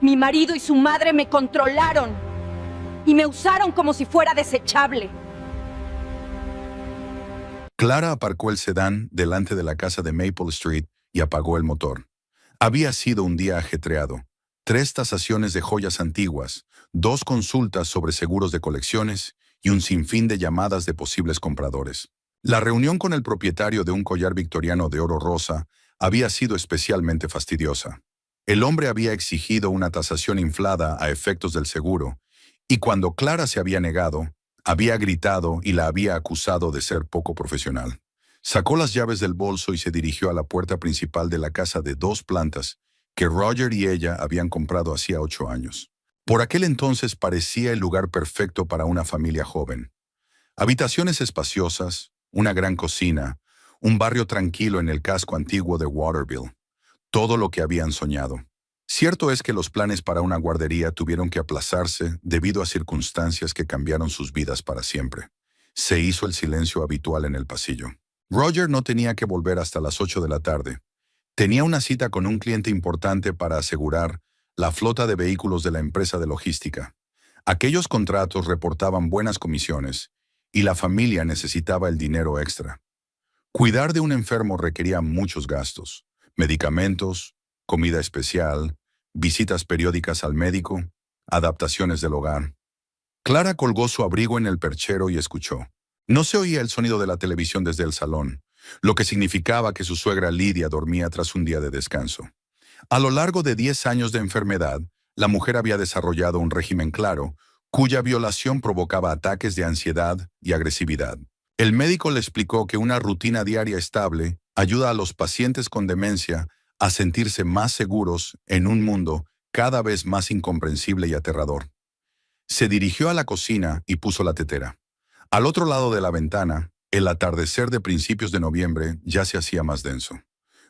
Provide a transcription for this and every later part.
Mi marido y su madre me controlaron y me usaron como si fuera desechable. Clara aparcó el sedán delante de la casa de Maple Street y apagó el motor. Había sido un día ajetreado. 3 tasaciones de joyas antiguas, 2 consultas sobre seguros de colecciones y un sinfín de llamadas de posibles compradores. La reunión con el propietario de un collar victoriano de oro rosa había sido especialmente fastidiosa. El hombre había exigido una tasación inflada a efectos del seguro, y cuando Clara se había negado, había gritado y la había acusado de ser poco profesional. Sacó las llaves del bolso y se dirigió a la puerta principal de la casa de 2 plantas que Roger y ella habían comprado hacía 8 años. Por aquel entonces parecía el lugar perfecto para una familia joven. Habitaciones espaciosas, una gran cocina, un barrio tranquilo en el casco antiguo de Waterville. Todo lo que habían soñado. Cierto es que los planes para una guardería tuvieron que aplazarse debido a circunstancias que cambiaron sus vidas para siempre. Se hizo el silencio habitual en el pasillo. Roger no tenía que volver hasta las 8 de la tarde. Tenía una cita con un cliente importante para asegurar la flota de vehículos de la empresa de logística. Aquellos contratos reportaban buenas comisiones y la familia necesitaba el dinero extra. Cuidar de un enfermo requería muchos gastos: medicamentos, comida especial, visitas periódicas al médico, adaptaciones del hogar. Clara colgó su abrigo en el perchero y escuchó. No se oía el sonido de la televisión desde el salón, lo que significaba que su suegra Lidia dormía tras un día de descanso. A lo largo de 10 años de enfermedad, la mujer había desarrollado un régimen claro, cuya violación provocaba ataques de ansiedad y agresividad. El médico le explicó que una rutina diaria estable ayuda a los pacientes con demencia a sentirse más seguros en un mundo cada vez más incomprensible y aterrador. Se dirigió a la cocina y puso la tetera. Al otro lado de la ventana, el atardecer de principios de noviembre ya se hacía más denso.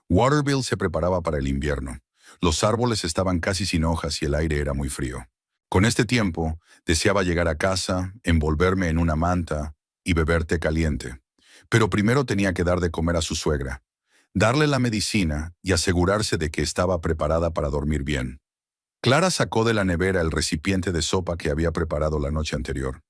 Waterville se preparaba para el invierno. Los árboles estaban casi sin hojas y el aire era muy frío. Con este tiempo, deseaba llegar a casa, envolverme en una manta y beber té caliente. Pero primero tenía que dar de comer a su suegra, darle la medicina y asegurarse de que estaba preparada para dormir bien. Clara sacó de la nevera el recipiente de sopa que había preparado la noche anterior.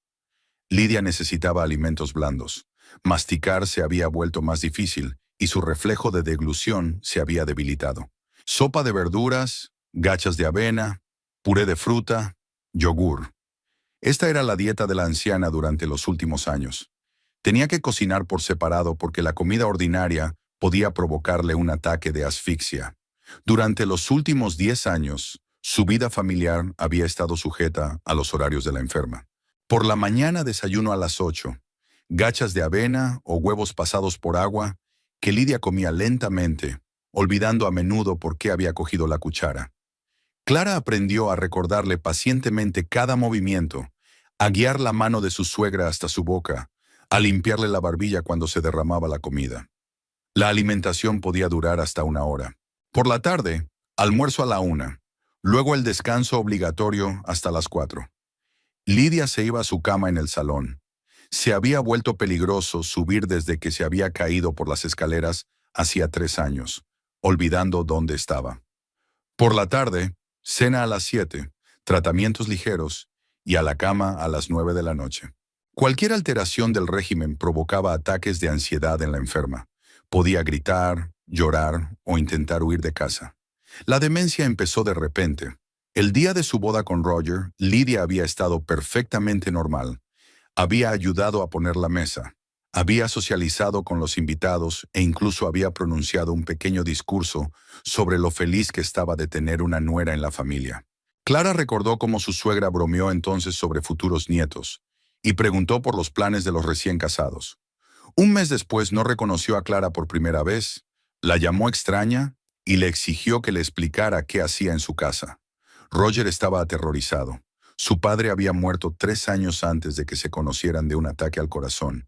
Lidia necesitaba alimentos blandos. Masticar se había vuelto más difícil y su reflejo de deglución se había debilitado. Sopa de verduras, gachas de avena, puré de fruta, yogur. Esta era la dieta de la anciana durante los últimos años. Tenía que cocinar por separado porque la comida ordinaria podía provocarle un ataque de asfixia. Durante los últimos 10 años, su vida familiar había estado sujeta a los horarios de la enferma. Por la mañana desayuno a las 8, gachas de avena o huevos pasados por agua que Lidia comía lentamente, olvidando a menudo por qué había cogido la cuchara. Clara aprendió a recordarle pacientemente cada movimiento, a guiar la mano de su suegra hasta su boca, a limpiarle la barbilla cuando se derramaba la comida. La alimentación podía durar hasta 1 hora. Por la tarde, almuerzo a la 1, luego el descanso obligatorio hasta las 4. Lidia se iba a su cama en el salón. Se había vuelto peligroso subir desde que se había caído por las escaleras hacía 3 años, olvidando dónde estaba. Por la tarde, cena a las 7, tratamientos ligeros y a la cama a las 9 de la noche. Cualquier alteración del régimen provocaba ataques de ansiedad en la enferma. Podía gritar, llorar o intentar huir de casa. La demencia empezó de repente. El día de su boda con Roger, Lidia había estado perfectamente normal. Había ayudado a poner la mesa. Había socializado con los invitados e incluso había pronunciado un pequeño discurso sobre lo feliz que estaba de tener una nuera en la familia. Clara recordó cómo su suegra bromeó entonces sobre futuros nietos y preguntó por los planes de los recién casados. Un mes después no reconoció a Clara por primera vez, la llamó extraña y le exigió que le explicara qué hacía en su casa. Roger estaba aterrorizado. Su padre había muerto 3 años antes de que se conocieran de un ataque al corazón,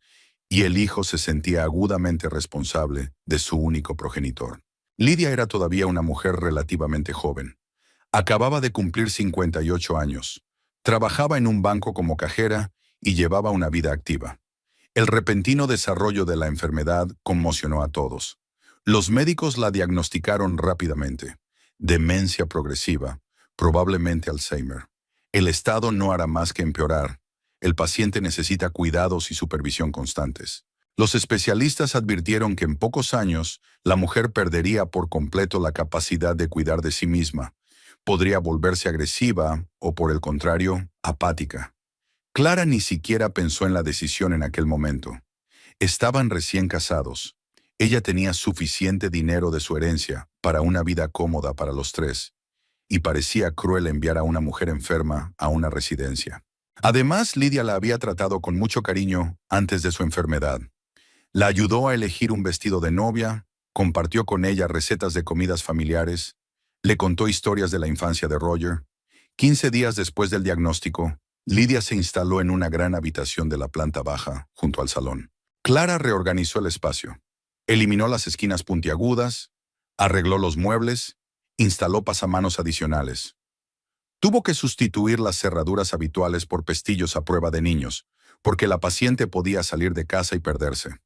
y el hijo se sentía agudamente responsable de su único progenitor. Lidia era todavía una mujer relativamente joven. Acababa de cumplir 58 años. Trabajaba en un banco como cajera y llevaba una vida activa. El repentino desarrollo de la enfermedad conmocionó a todos. Los médicos la diagnosticaron rápidamente: demencia progresiva, probablemente Alzheimer. El estado no hará más que empeorar. El paciente necesita cuidados y supervisión constantes. Los especialistas advirtieron que en pocos años la mujer perdería por completo la capacidad de cuidar de sí misma. Podría volverse agresiva o, por el contrario, apática. Clara ni siquiera pensó en la decisión en aquel momento. Estaban recién casados. Ella tenía suficiente dinero de su herencia para una vida cómoda para los tres, y parecía cruel enviar a una mujer enferma a una residencia. Además, Lidia la había tratado con mucho cariño antes de su enfermedad. La ayudó a elegir un vestido de novia, compartió con ella recetas de comidas familiares, le contó historias de la infancia de Roger. 15 días después del diagnóstico, Lidia se instaló en una gran habitación de la planta baja, junto al salón. Clara reorganizó el espacio. Eliminó las esquinas puntiagudas, arregló los muebles, instaló pasamanos adicionales. Tuvo que sustituir las cerraduras habituales por pestillos a prueba de niños, porque la paciente podía salir de casa y perderse.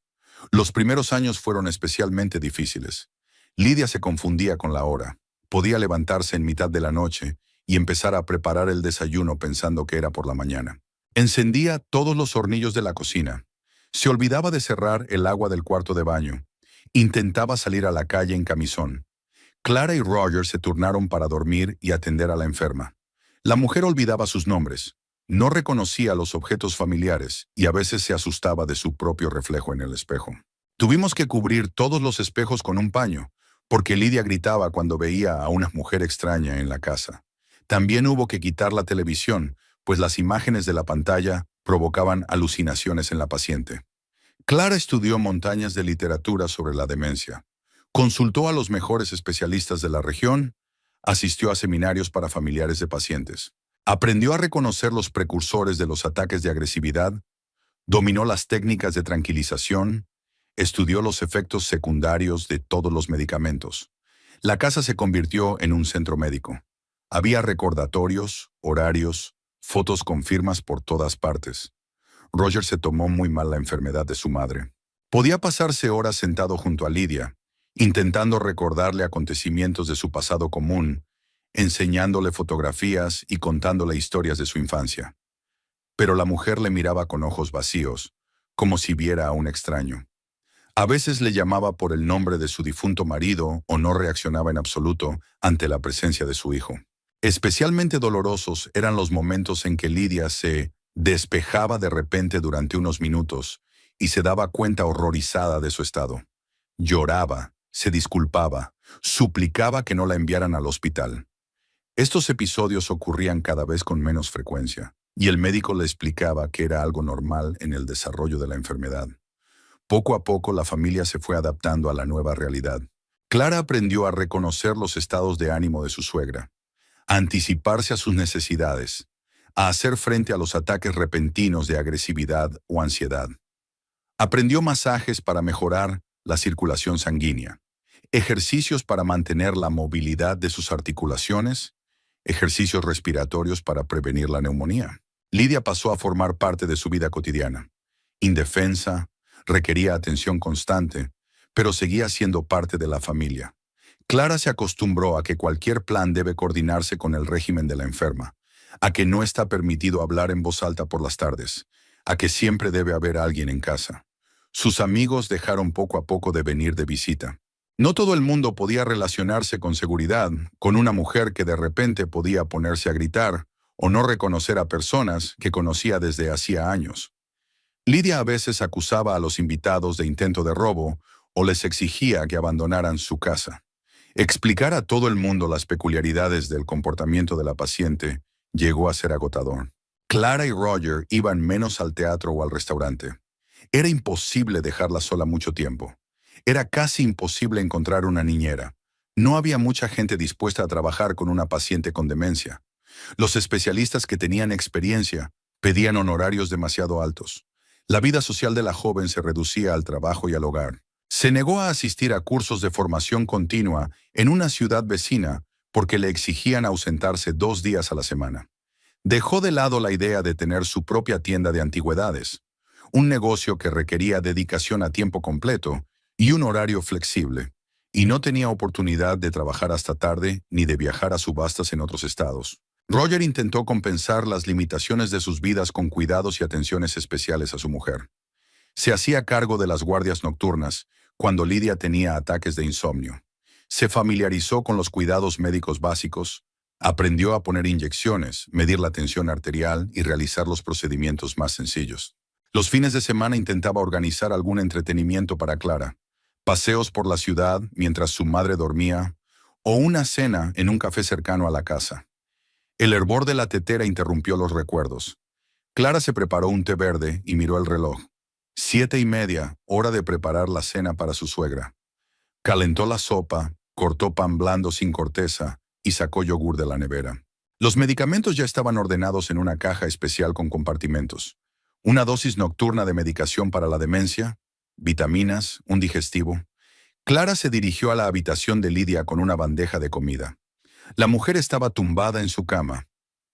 Los primeros años fueron especialmente difíciles. Lidia se confundía con la hora. Podía levantarse en mitad de la noche y empezar a preparar el desayuno pensando que era por la mañana. Encendía todos los hornillos de la cocina. Se olvidaba de cerrar el agua del cuarto de baño. Intentaba salir a la calle en camisón. Clara y Roger se turnaron para dormir y atender a la enferma. La mujer olvidaba sus nombres. No reconocía los objetos familiares y a veces se asustaba de su propio reflejo en el espejo. Tuvimos que cubrir todos los espejos con un paño, porque Lidia gritaba cuando veía a una mujer extraña en la casa. También hubo que quitar la televisión, pues las imágenes de la pantalla provocaban alucinaciones en la paciente. Clara estudió montañas de literatura sobre la demencia. Consultó a los mejores especialistas de la región, asistió a seminarios para familiares de pacientes. Aprendió a reconocer los precursores de los ataques de agresividad, dominó las técnicas de tranquilización, estudió los efectos secundarios de todos los medicamentos. La casa se convirtió en un centro médico. Había recordatorios, horarios, fotos con firmas por todas partes. Roger se tomó muy mal la enfermedad de su madre. Podía pasarse horas sentado junto a Lidia, intentando recordarle acontecimientos de su pasado común, enseñándole fotografías y contándole historias de su infancia. Pero la mujer le miraba con ojos vacíos, como si viera a un extraño. A veces le llamaba por el nombre de su difunto marido o no reaccionaba en absoluto ante la presencia de su hijo. Especialmente dolorosos eran los momentos en que Lidia se despejaba de repente durante unos minutos y se daba cuenta horrorizada de su estado. Lloraba, se disculpaba, suplicaba que no la enviaran al hospital. Estos episodios ocurrían cada vez con menos frecuencia, y el médico le explicaba que era algo normal en el desarrollo de la enfermedad. Poco a poco la familia se fue adaptando a la nueva realidad. Clara aprendió a reconocer los estados de ánimo de su suegra, a anticiparse a sus necesidades, a hacer frente a los ataques repentinos de agresividad o ansiedad. Aprendió masajes para mejorar la circulación sanguínea, ejercicios para mantener la movilidad de sus articulaciones, ejercicios respiratorios para prevenir la neumonía. Lidia pasó a formar parte de su vida cotidiana. Indefensa, requería atención constante, pero seguía siendo parte de la familia. Clara se acostumbró a que cualquier plan debe coordinarse con el régimen de la enferma, a que no está permitido hablar en voz alta por las tardes, a que siempre debe haber alguien en casa. Sus amigos dejaron poco a poco de venir de visita. No todo el mundo podía relacionarse con seguridad con una mujer que de repente podía ponerse a gritar o no reconocer a personas que conocía desde hacía años. Lidia a veces acusaba a los invitados de intento de robo o les exigía que abandonaran su casa. Explicar a todo el mundo las peculiaridades del comportamiento de la paciente llegó a ser agotador. Clara y Roger iban menos al teatro o al restaurante. Era imposible dejarla sola mucho tiempo. Era casi imposible encontrar una niñera. No había mucha gente dispuesta a trabajar con una paciente con demencia. Los especialistas que tenían experiencia pedían honorarios demasiado altos. La vida social de la joven se reducía al trabajo y al hogar. Se negó a asistir a cursos de formación continua en una ciudad vecina porque le exigían ausentarse 2 días a la semana. Dejó de lado la idea de tener su propia tienda de antigüedades, un negocio que requería dedicación a tiempo completo y un horario flexible. y no tenía oportunidad de trabajar hasta tarde ni de viajar a subastas en otros estados. Roger intentó compensar las limitaciones de sus vidas con cuidados y atenciones especiales a su mujer. Se hacía cargo de las guardias nocturnas cuando Lydia tenía ataques de insomnio. Se familiarizó con los cuidados médicos básicos, aprendió a poner inyecciones, medir la tensión arterial y realizar los procedimientos más sencillos. Los fines de semana intentaba organizar algún entretenimiento para Clara, paseos por la ciudad mientras su madre dormía o una cena en un café cercano a la casa. El hervor de la tetera interrumpió los recuerdos. Clara se preparó un té verde y miró el reloj. 7:30, hora de preparar la cena para su suegra. Calentó la sopa, cortó pan blando sin corteza y sacó yogur de la nevera. Los medicamentos ya estaban ordenados en una caja especial con compartimentos. Una dosis nocturna de medicación para la demencia, vitaminas, un digestivo. Clara se dirigió a la habitación de Lydia con una bandeja de comida. La mujer estaba tumbada en su cama,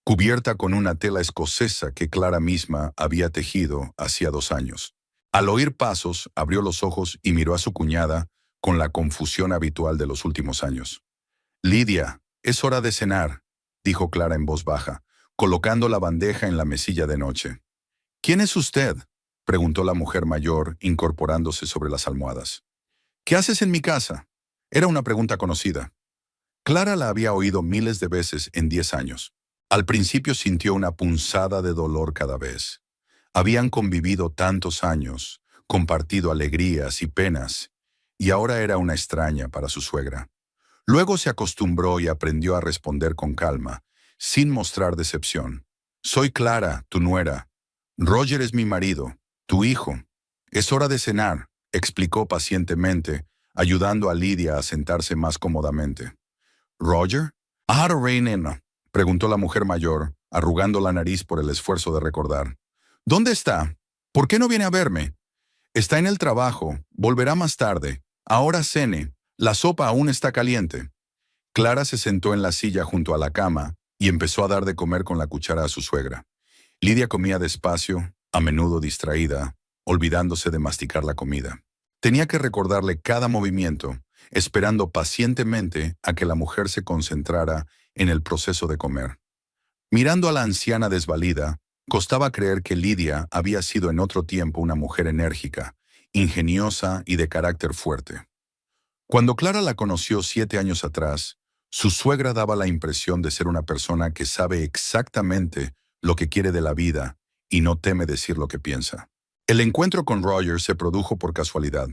cubierta con una tela escocesa que Clara misma había tejido hacía 2 años. Al oír pasos, abrió los ojos y miró a su cuñada con la confusión habitual de los últimos años. «Lydia, es hora de cenar», dijo Clara en voz baja, colocando la bandeja en la mesilla de noche. «¿Quién es usted?», preguntó la mujer mayor, incorporándose sobre las almohadas. «¿Qué haces en mi casa?». Era una pregunta conocida. Clara la había oído miles de veces en 10 años. Al principio sintió una punzada de dolor cada vez. Habían convivido tantos años, compartido alegrías y penas, y ahora era una extraña para su suegra. Luego se acostumbró y aprendió a responder con calma, sin mostrar decepción. «Soy Clara, tu nuera. Roger es mi marido, tu hijo. Es hora de cenar», explicó pacientemente, ayudando a Lydia a sentarse más cómodamente. «¿Roger? Reina», preguntó la mujer mayor, arrugando la nariz por el esfuerzo de recordar. «¿Dónde está? ¿Por qué no viene a verme?» «Está en el trabajo. Volverá más tarde. Ahora cene. La sopa aún está caliente». Clara se sentó en la silla junto a la cama y empezó a dar de comer con la cuchara a su suegra. Lydia comía despacio, a menudo distraída, olvidándose de masticar la comida. Tenía que recordarle cada movimiento, esperando pacientemente a que la mujer se concentrara en el proceso de comer. Mirando a la anciana desvalida, costaba creer que Lydia había sido en otro tiempo una mujer enérgica, ingeniosa y de carácter fuerte. Cuando Clara la conoció 7 años atrás, su suegra daba la impresión de ser una persona que sabe exactamente lo que quiere de la vida y no teme decir lo que piensa. El encuentro con Roger se produjo por casualidad.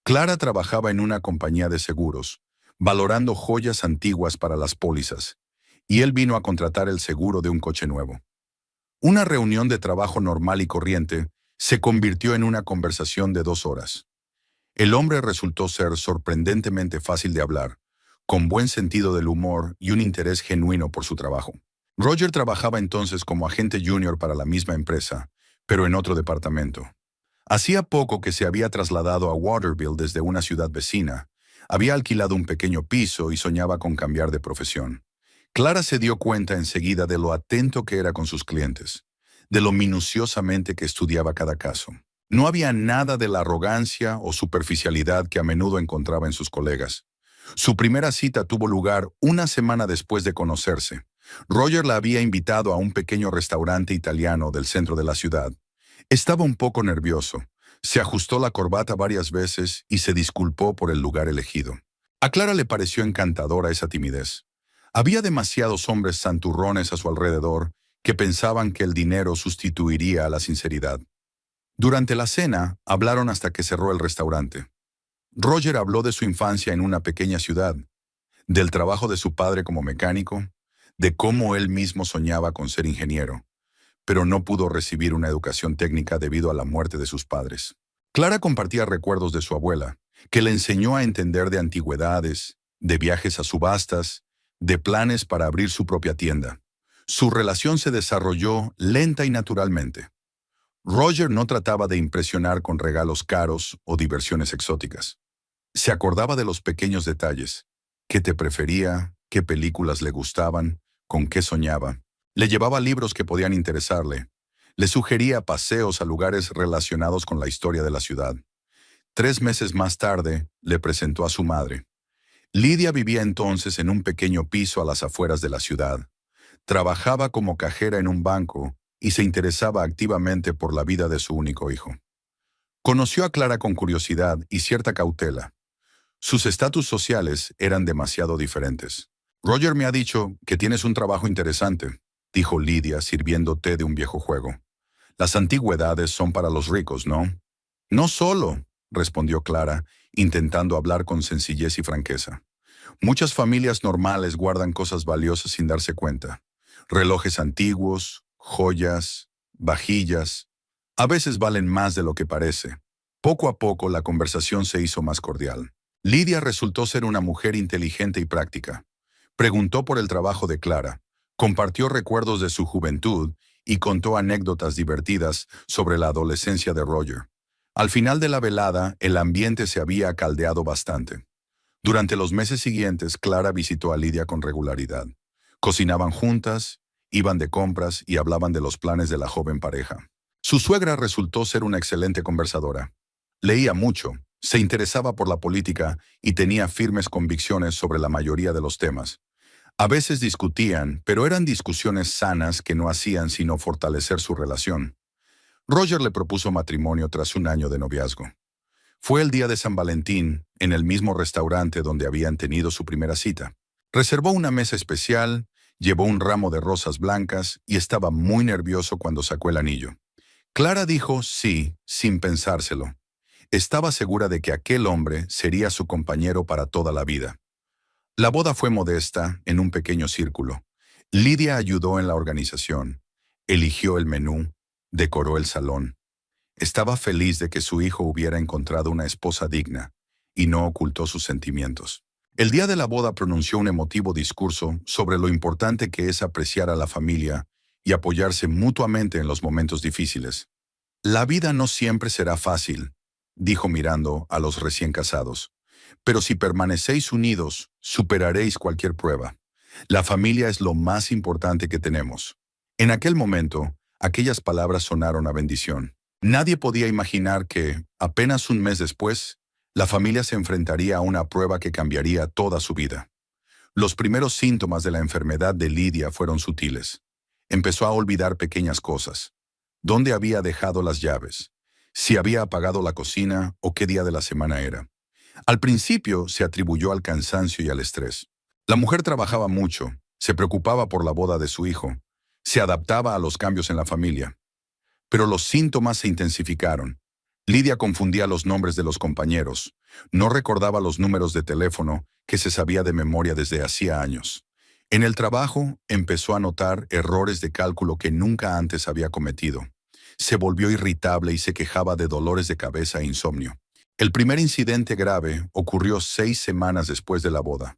Clara trabajaba en una compañía de seguros, valorando joyas antiguas para las pólizas, y él vino a contratar el seguro de un coche nuevo. Una reunión de trabajo normal y corriente se convirtió en una conversación de 2 horas. El hombre resultó ser sorprendentemente fácil de hablar, con buen sentido del humor y un interés genuino por su trabajo. Roger trabajaba entonces como agente junior para la misma empresa, pero en otro departamento. Hacía poco que se había trasladado a Waterville desde una ciudad vecina. Había alquilado un pequeño piso y soñaba con cambiar de profesión. Clara se dio cuenta enseguida de lo atento que era con sus clientes, de lo minuciosamente que estudiaba cada caso. No había nada de la arrogancia o superficialidad que a menudo encontraba en sus colegas. Su primera cita tuvo lugar una semana después de conocerse. Roger la había invitado a un pequeño restaurante italiano del centro de la ciudad. Estaba un poco nervioso. Se ajustó la corbata varias veces y se disculpó por el lugar elegido. A Clara le pareció encantadora esa timidez. Había demasiados hombres santurrones a su alrededor que pensaban que el dinero sustituiría a la sinceridad. Durante la cena, hablaron hasta que cerró el restaurante. Roger habló de su infancia en una pequeña ciudad, del trabajo de su padre como mecánico, de cómo él mismo soñaba con ser ingeniero, pero no pudo recibir una educación técnica debido a la muerte de sus padres. Clara compartía recuerdos de su abuela, que le enseñó a entender de antigüedades, de viajes a subastas, de planes para abrir su propia tienda. Su relación se desarrolló lenta y naturalmente. Roger no trataba de impresionar con regalos caros o diversiones exóticas. Se acordaba de los pequeños detalles, qué te prefería, qué películas le gustaban, con qué soñaba. Le llevaba libros que podían interesarle. Le sugería paseos a lugares relacionados con la historia de la ciudad. 3 meses más tarde, le presentó a su madre, Lidia vivía entonces en un pequeño piso a las afueras de la ciudad. Trabajaba como cajera en un banco y se interesaba activamente por la vida de su único hijo. Conoció a Clara con curiosidad y cierta cautela. Sus estatus sociales eran demasiado diferentes. Roger me ha dicho que tienes un trabajo interesante, dijo Lidia sirviendo té de un viejo juego. Las antigüedades son para los ricos, ¿no? No solo, respondió Clara, intentando hablar con sencillez y franqueza. Muchas familias normales guardan cosas valiosas sin darse cuenta. Relojes antiguos, joyas, vajillas. A veces valen más de lo que parece. Poco a poco la conversación se hizo más cordial. Lidia resultó ser una mujer inteligente y práctica. Preguntó por el trabajo de Clara, compartió recuerdos de su juventud y contó anécdotas divertidas sobre la adolescencia de Roger. Al final de la velada, el ambiente se había caldeado bastante. Durante los meses siguientes, Clara visitó a Lidia con regularidad. Cocinaban juntas, iban de compras y hablaban de los planes de la joven pareja. Su suegra resultó ser una excelente conversadora. Leía mucho, se interesaba por la política y tenía firmes convicciones sobre la mayoría de los temas. A veces discutían, pero eran discusiones sanas que no hacían sino fortalecer su relación. Roger le propuso matrimonio tras un año de noviazgo. Fue el día de San Valentín, en el mismo restaurante donde habían tenido su primera cita. Reservó una mesa especial, llevó un ramo de rosas blancas y estaba muy nervioso cuando sacó el anillo. Clara dijo sí, sin pensárselo. Estaba segura de que aquel hombre sería su compañero para toda la vida. La boda fue modesta, en un pequeño círculo. Lidia ayudó en la organización, eligió el menú, decoró el salón. Estaba feliz de que su hijo hubiera encontrado una esposa digna, y no ocultó sus sentimientos. El día de la boda pronunció un emotivo discurso sobre lo importante que es apreciar a la familia y apoyarse mutuamente en los momentos difíciles. La vida no siempre será fácil, dijo mirando a los recién casados. Pero si permanecéis unidos, superaréis cualquier prueba. La familia es lo más importante que tenemos. En aquel momento, aquellas palabras sonaron a bendición. Nadie podía imaginar que, apenas un mes después, la familia se enfrentaría a una prueba que cambiaría toda su vida. Los primeros síntomas de la enfermedad de Lidia fueron sutiles. Empezó a olvidar pequeñas cosas. ¿Dónde había dejado las llaves? Si había apagado la cocina o qué día de la semana era. Al principio se atribuyó al cansancio y al estrés. La mujer trabajaba mucho, se preocupaba por la boda de su hijo, se adaptaba a los cambios en la familia. Pero los síntomas se intensificaron. Lidia confundía los nombres de los compañeros, no recordaba los números de teléfono que se sabía de memoria desde hacía años. En el trabajo empezó a notar errores de cálculo que nunca antes había cometido. Se volvió irritable y se quejaba de dolores de cabeza e insomnio. El primer incidente grave ocurrió 6 semanas después de la boda.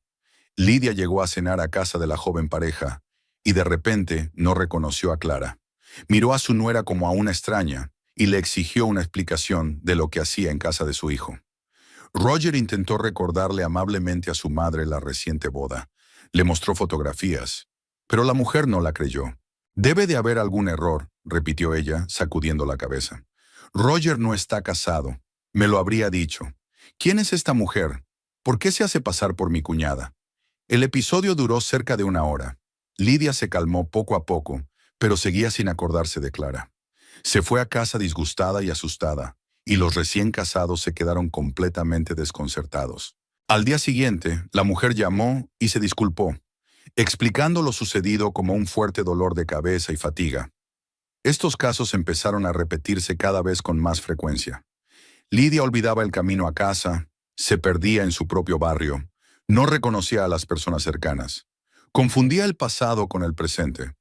Lidia llegó a cenar a casa de la joven pareja y de repente no reconoció a Clara. Miró a su nuera como a una extraña y le exigió una explicación de lo que hacía en casa de su hijo. Roger intentó recordarle amablemente a su madre la reciente boda. Le mostró fotografías, pero la mujer no la creyó. «Debe de haber algún error», repitió ella, sacudiendo la cabeza. «Roger no está casado. Me lo habría dicho. ¿Quién es esta mujer? ¿Por qué se hace pasar por mi cuñada?» El episodio duró cerca de 1 hora. Lidia se calmó poco a poco, pero seguía sin acordarse de Clara. Se fue a casa disgustada y asustada, y los recién casados se quedaron completamente desconcertados. Al día siguiente, la mujer llamó y se disculpó, explicando lo sucedido como un fuerte dolor de cabeza y fatiga. Estos casos empezaron a repetirse cada vez con más frecuencia. Lidia olvidaba el camino a casa, se perdía en su propio barrio, no reconocía a las personas cercanas, confundía el pasado con el presente.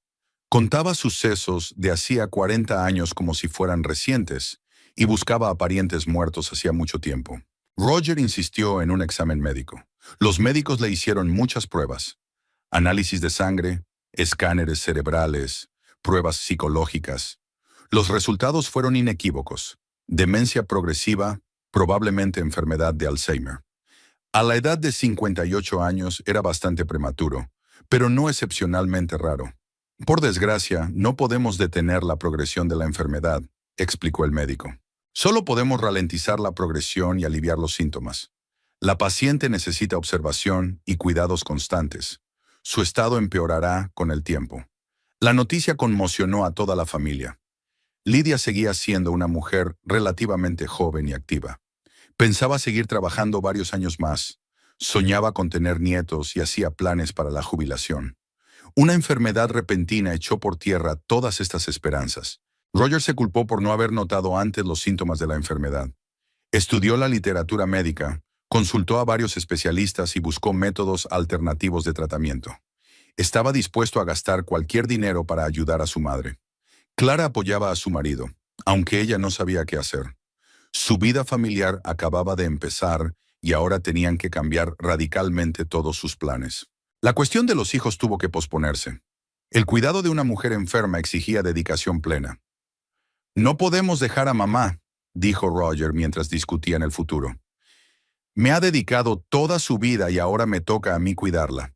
Contaba sucesos de hacía 40 años como si fueran recientes y buscaba a parientes muertos hacía mucho tiempo. Roger insistió en un examen médico. Los médicos le hicieron muchas pruebas. Análisis de sangre, escáneres cerebrales, pruebas psicológicas. Los resultados fueron inequívocos. Demencia progresiva, probablemente enfermedad de Alzheimer. A la edad de 58 años era bastante prematuro, pero no excepcionalmente raro. Por desgracia, no podemos detener la progresión de la enfermedad, explicó el médico. Solo podemos ralentizar la progresión y aliviar los síntomas. La paciente necesita observación y cuidados constantes. Su estado empeorará con el tiempo. La noticia conmocionó a toda la familia. Lidia seguía siendo una mujer relativamente joven y activa. Pensaba seguir trabajando varios años más. Soñaba con tener nietos y hacía planes para la jubilación. Una enfermedad repentina echó por tierra todas estas esperanzas. Roger se culpó por no haber notado antes los síntomas de la enfermedad. Estudió la literatura médica, consultó a varios especialistas y buscó métodos alternativos de tratamiento. Estaba dispuesto a gastar cualquier dinero para ayudar a su madre. Clara apoyaba a su marido, aunque ella no sabía qué hacer. Su vida familiar acababa de empezar y ahora tenían que cambiar radicalmente todos sus planes. La cuestión de los hijos tuvo que posponerse. El cuidado de una mujer enferma exigía dedicación plena. «No podemos dejar a mamá», dijo Roger mientras discutían el futuro. «Me ha dedicado toda su vida y ahora me toca a mí cuidarla».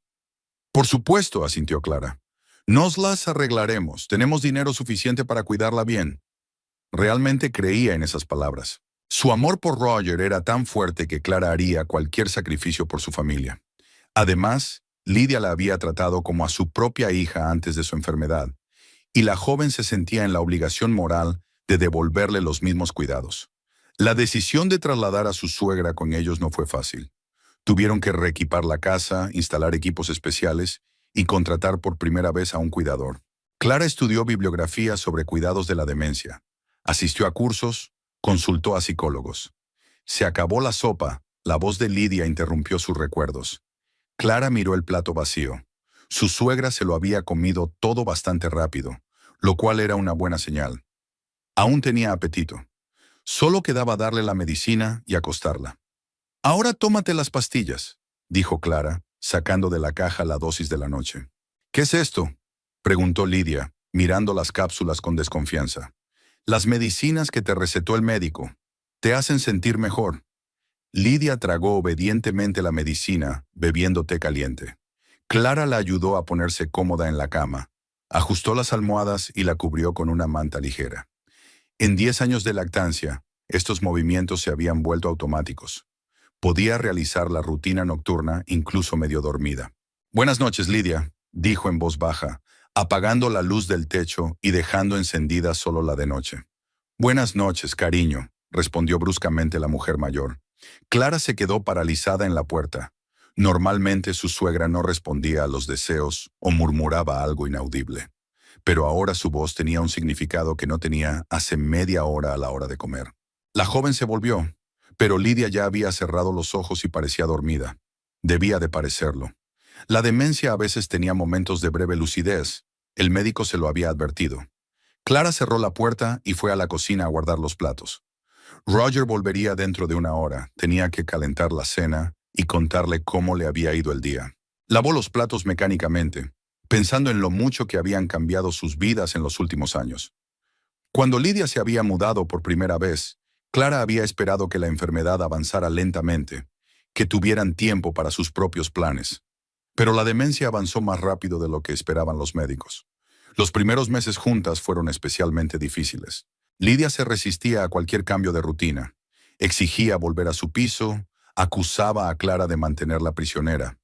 «Por supuesto», asintió Clara. «Nos las arreglaremos. Tenemos dinero suficiente para cuidarla bien». Realmente creía en esas palabras. Su amor por Roger era tan fuerte que Clara haría cualquier sacrificio por su familia. Además, Lidia la había tratado como a su propia hija antes de su enfermedad, y la joven se sentía en la obligación moral de devolverle los mismos cuidados. La decisión de trasladar a su suegra con ellos no fue fácil. Tuvieron que reequipar la casa, instalar equipos especiales y contratar por primera vez a un cuidador. Clara estudió bibliografía sobre cuidados de la demencia, asistió a cursos, consultó a psicólogos. Se acabó la sopa, la voz de Lidia interrumpió sus recuerdos. Clara miró el plato vacío. Su suegra se lo había comido todo bastante rápido, lo cual era una buena señal. Aún tenía apetito. Solo quedaba darle la medicina y acostarla. «Ahora tómate las pastillas», dijo Clara, sacando de la caja la dosis de la noche. «¿Qué es esto?», preguntó Lidia, mirando las cápsulas con desconfianza. «Las medicinas que te recetó el médico. Te hacen sentir mejor». Lidia tragó obedientemente la medicina, bebiendo té caliente. Clara la ayudó a ponerse cómoda en la cama, ajustó las almohadas y la cubrió con una manta ligera. En 10 años de lactancia, estos movimientos se habían vuelto automáticos. Podía realizar la rutina nocturna incluso medio dormida. «Buenas noches, Lidia», dijo en voz baja, apagando la luz del techo y dejando encendida solo la de noche. «Buenas noches, cariño», respondió bruscamente la mujer mayor. Clara se quedó paralizada en la puerta. Normalmente su suegra no respondía a los deseos o murmuraba algo inaudible. Pero ahora su voz tenía un significado que no tenía hace media hora a la hora de comer. La joven se volvió, pero Lidia ya había cerrado los ojos y parecía dormida. Debía de parecerlo. La demencia a veces tenía momentos de breve lucidez. El médico se lo había advertido. Clara cerró la puerta y fue a la cocina a guardar los platos. Roger volvería dentro de una hora. Tenía que calentar la cena y contarle cómo le había ido el día. Lavó los platos mecánicamente, pensando en lo mucho que habían cambiado sus vidas en los últimos años. Cuando Lidia se había mudado por primera vez, Clara había esperado que la enfermedad avanzara lentamente, que tuvieran tiempo para sus propios planes. Pero la demencia avanzó más rápido de lo que esperaban los médicos. Los primeros meses juntas fueron especialmente difíciles. Lidia se resistía a cualquier cambio de rutina. Exigía volver a su piso, acusaba a Clara de mantenerla prisionera.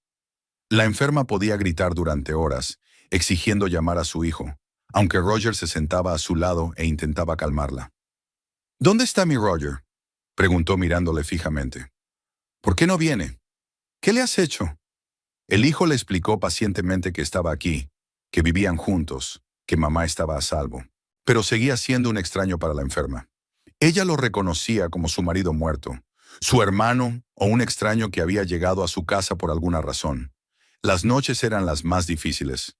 La enferma podía gritar durante horas, exigiendo llamar a su hijo, aunque Roger se sentaba a su lado e intentaba calmarla. «¿Dónde está mi Roger?», preguntó mirándole fijamente. «¿Por qué no viene? ¿Qué le has hecho?». El hijo le explicó pacientemente que estaba aquí, que vivían juntos, que mamá estaba a salvo, pero seguía siendo un extraño para la enferma. Ella lo reconocía como su marido muerto, su hermano o un extraño que había llegado a su casa por alguna razón. Las noches eran las más difíciles.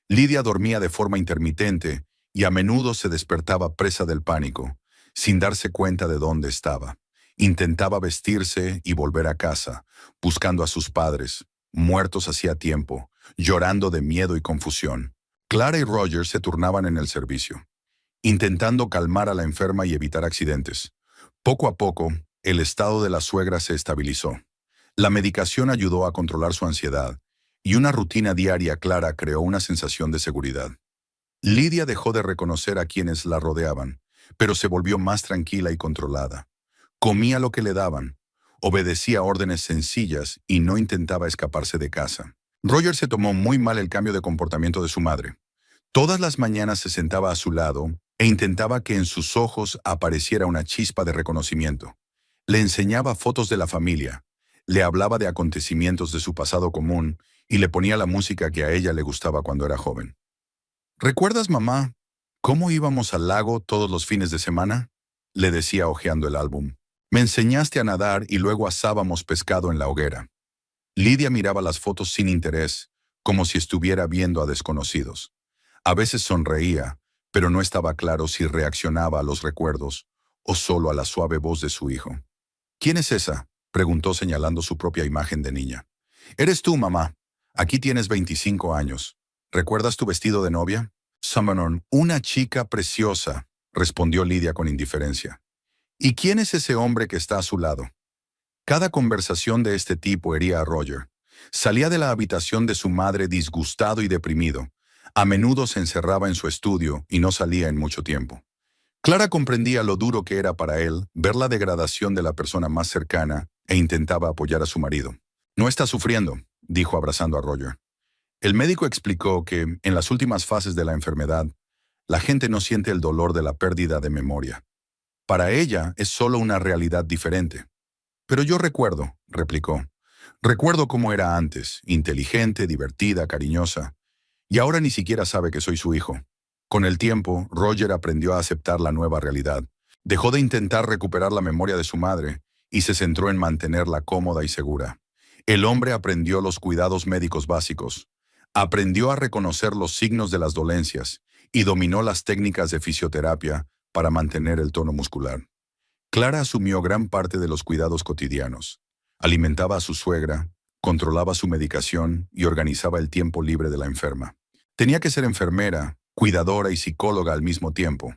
Lidia dormía de forma intermitente y a menudo se despertaba presa del pánico, sin darse cuenta de dónde estaba. Intentaba vestirse y volver a casa, buscando a sus padres, muertos hacía tiempo, llorando de miedo y confusión. Clara y Roger se turnaban en el servicio, intentando calmar a la enferma y evitar accidentes. Poco a poco, el estado de la suegra se estabilizó. La medicación ayudó a controlar su ansiedad, y una rutina diaria clara creó una sensación de seguridad. Lidia dejó de reconocer a quienes la rodeaban, pero se volvió más tranquila y controlada. Comía lo que le daban, Obedecía órdenes sencillas y no intentaba escaparse de casa. Roger se tomó muy mal el cambio de comportamiento de su madre. Todas las mañanas se sentaba a su lado e intentaba que en sus ojos apareciera una chispa de reconocimiento. Le enseñaba fotos de la familia, le hablaba de acontecimientos de su pasado común y le ponía la música que a ella le gustaba cuando era joven. ¿Recuerdas, mamá, cómo íbamos al lago todos los fines de semana? Le decía hojeando el álbum. Me enseñaste a nadar y luego asábamos pescado en la hoguera. Lidia miraba las fotos sin interés, como si estuviera viendo a desconocidos. A veces sonreía, pero no estaba claro si reaccionaba a los recuerdos o solo a la suave voz de su hijo. ¿Quién es esa?, preguntó señalando su propia imagen de niña. Eres tú, mamá. Aquí tienes 25 años. ¿Recuerdas tu vestido de novia? Summernon, una chica preciosa, respondió Lidia con indiferencia. ¿Y quién es ese hombre que está a su lado? Cada conversación de este tipo hería a Roger. Salía de la habitación de su madre disgustado y deprimido. A menudo se encerraba en su estudio y no salía en mucho tiempo. Clara comprendía lo duro que era para él ver la degradación de la persona más cercana e intentaba apoyar a su marido. No está sufriendo, dijo abrazando a Roger. El médico explicó que, en las últimas fases de la enfermedad, la gente no siente el dolor de la pérdida de memoria. Para ella es solo una realidad diferente. Pero yo recuerdo, replicó. Recuerdo cómo era antes, inteligente, divertida, cariñosa. Y ahora ni siquiera sabe que soy su hijo. Con el tiempo, Roger aprendió a aceptar la nueva realidad. Dejó de intentar recuperar la memoria de su madre y se centró en mantenerla cómoda y segura. El hombre aprendió los cuidados médicos básicos. Aprendió a reconocer los signos de las dolencias y dominó las técnicas de fisioterapia para mantener el tono muscular. Clara asumió gran parte de los cuidados cotidianos. Alimentaba a su suegra, controlaba su medicación y organizaba el tiempo libre de la enferma. Tenía que ser enfermera, cuidadora y psicóloga al mismo tiempo.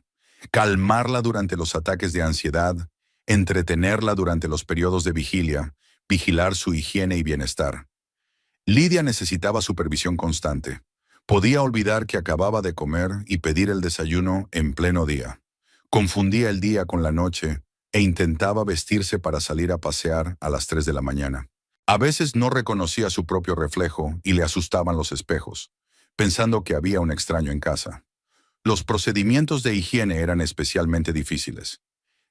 Calmarla durante los ataques de ansiedad, entretenerla durante los periodos de vigilia, vigilar su higiene y bienestar. Lidia necesitaba supervisión constante. Podía olvidar que acababa de comer y pedir el desayuno en pleno día. Confundía el día con la noche e intentaba vestirse para salir a pasear a las 3 de la mañana. A veces no reconocía su propio reflejo y le asustaban los espejos, pensando que había un extraño en casa. Los procedimientos de higiene eran especialmente difíciles.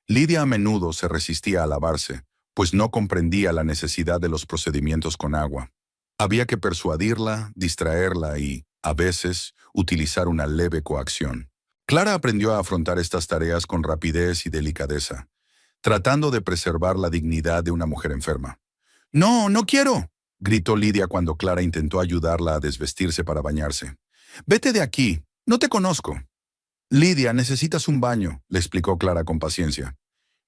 Lidia a menudo se resistía a lavarse, pues no comprendía la necesidad de los procedimientos con agua. Había que persuadirla, distraerla y, a veces, utilizar una leve coacción. Clara aprendió a afrontar estas tareas con rapidez y delicadeza, tratando de preservar la dignidad de una mujer enferma. «¡No, no quiero!», gritó Lidia cuando Clara intentó ayudarla a desvestirse para bañarse. «Vete de aquí, no te conozco». «Lidia, necesitas un baño», le explicó Clara con paciencia.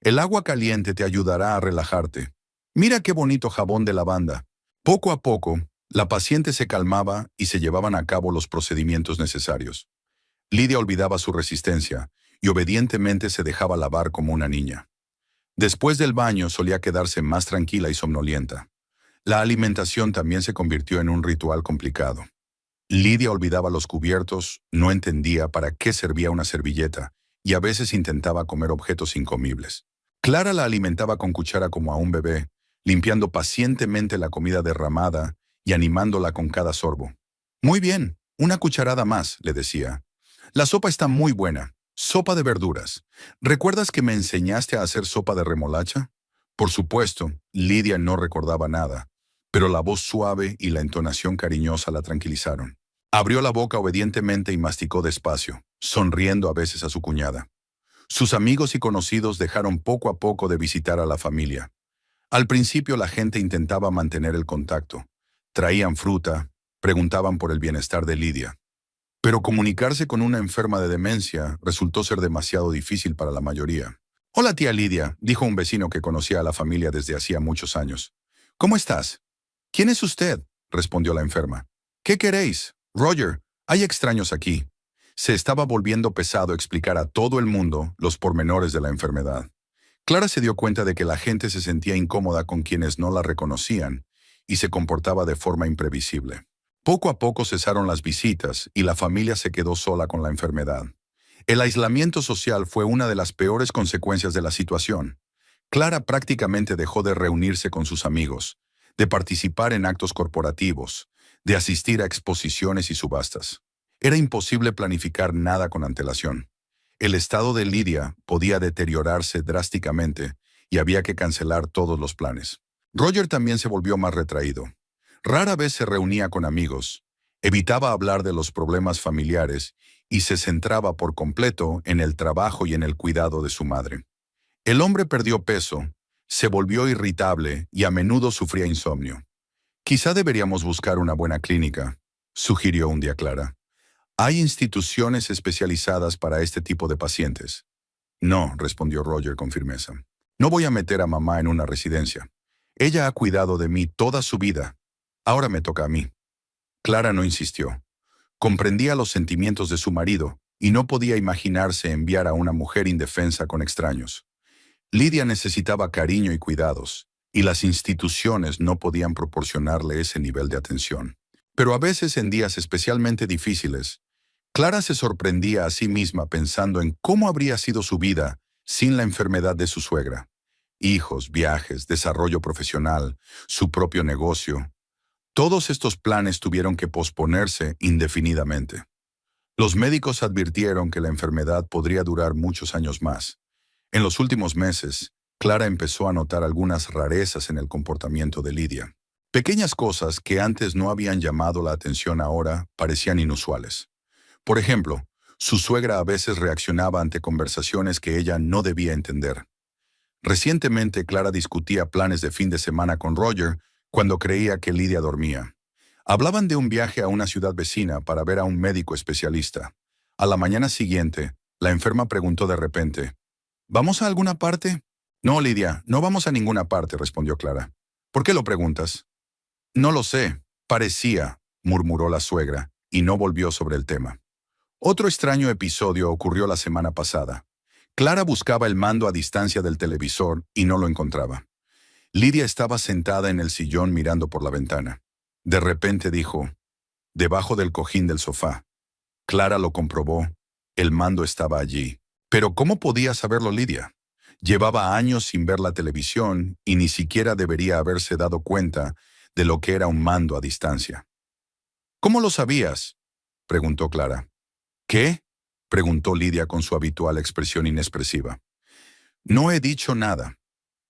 «El agua caliente te ayudará a relajarte. Mira qué bonito jabón de lavanda». Poco a poco, la paciente se calmaba y se llevaban a cabo los procedimientos necesarios. Lidia olvidaba su resistencia y obedientemente se dejaba lavar como una niña. Después del baño solía quedarse más tranquila y somnolienta. La alimentación también se convirtió en un ritual complicado. Lidia olvidaba los cubiertos, no entendía para qué servía una servilleta y a veces intentaba comer objetos incomibles. Clara la alimentaba con cuchara como a un bebé, limpiando pacientemente la comida derramada y animándola con cada sorbo. «Muy bien, una cucharada más», le decía. «La sopa está muy buena. Sopa de verduras. ¿Recuerdas que me enseñaste a hacer sopa de remolacha?» Por supuesto, Lidia no recordaba nada, pero la voz suave y la entonación cariñosa la tranquilizaron. Abrió la boca obedientemente y masticó despacio, sonriendo a veces a su cuñada. Sus amigos y conocidos dejaron poco a poco de visitar a la familia. Al principio la gente intentaba mantener el contacto. Traían fruta, preguntaban por el bienestar de Lidia. Pero comunicarse con una enferma de demencia resultó ser demasiado difícil para la mayoría. «Hola, tía Lidia», dijo un vecino que conocía a la familia desde hacía muchos años. «¿Cómo estás?» «¿Quién es usted?», respondió la enferma. «¿Qué queréis?» «Roger, hay extraños aquí». Se estaba volviendo pesado explicar a todo el mundo los pormenores de la enfermedad. Clara se dio cuenta de que la gente se sentía incómoda con quienes no la reconocían y se comportaba de forma imprevisible. Poco a poco cesaron las visitas y la familia se quedó sola con la enfermedad. El aislamiento social fue una de las peores consecuencias de la situación. Clara prácticamente dejó de reunirse con sus amigos, de participar en actos corporativos, de asistir a exposiciones y subastas. Era imposible planificar nada con antelación. El estado de Lydia podía deteriorarse drásticamente y había que cancelar todos los planes. Roger también se volvió más retraído. Rara vez se reunía con amigos, evitaba hablar de los problemas familiares y se centraba por completo en el trabajo y en el cuidado de su madre. El hombre perdió peso, se volvió irritable y a menudo sufría insomnio. Quizá deberíamos buscar una buena clínica, sugirió un día Clara. Hay instituciones especializadas para este tipo de pacientes. No, respondió Roger con firmeza. No voy a meter a mamá en una residencia. Ella ha cuidado de mí toda su vida. Ahora me toca a mí. Clara no insistió. Comprendía los sentimientos de su marido y no podía imaginarse enviar a una mujer indefensa con extraños. Lydia necesitaba cariño y cuidados, y las instituciones no podían proporcionarle ese nivel de atención. Pero a veces en días especialmente difíciles, Clara se sorprendía a sí misma pensando en cómo habría sido su vida sin la enfermedad de su suegra. Hijos, viajes, desarrollo profesional, su propio negocio. Todos estos planes tuvieron que posponerse indefinidamente. Los médicos advirtieron que la enfermedad podría durar muchos años más. En los últimos meses, Clara empezó a notar algunas rarezas en el comportamiento de Lydia. Pequeñas cosas que antes no habían llamado la atención ahora parecían inusuales. Por ejemplo, su suegra a veces reaccionaba ante conversaciones que ella no debía entender. Recientemente, Clara discutía planes de fin de semana con Roger cuando creía que Lydia dormía. Hablaban de un viaje a una ciudad vecina para ver a un médico especialista. A la mañana siguiente, la enferma preguntó de repente, ¿vamos a alguna parte? No, Lydia, no vamos a ninguna parte, respondió Clara. ¿Por qué lo preguntas? No lo sé, parecía, murmuró la suegra, y no volvió sobre el tema. Otro extraño episodio ocurrió la semana pasada. Clara buscaba el mando a distancia del televisor y no lo encontraba. Lydia estaba sentada en el sillón mirando por la ventana. De repente dijo, debajo del cojín del sofá. Clara lo comprobó. El mando estaba allí. Pero ¿cómo podía saberlo Lydia? Llevaba años sin ver la televisión y ni siquiera debería haberse dado cuenta de lo que era un mando a distancia. ¿Cómo lo sabías?, preguntó Clara. ¿Qué?, preguntó Lydia con su habitual expresión inexpresiva. No he dicho nada.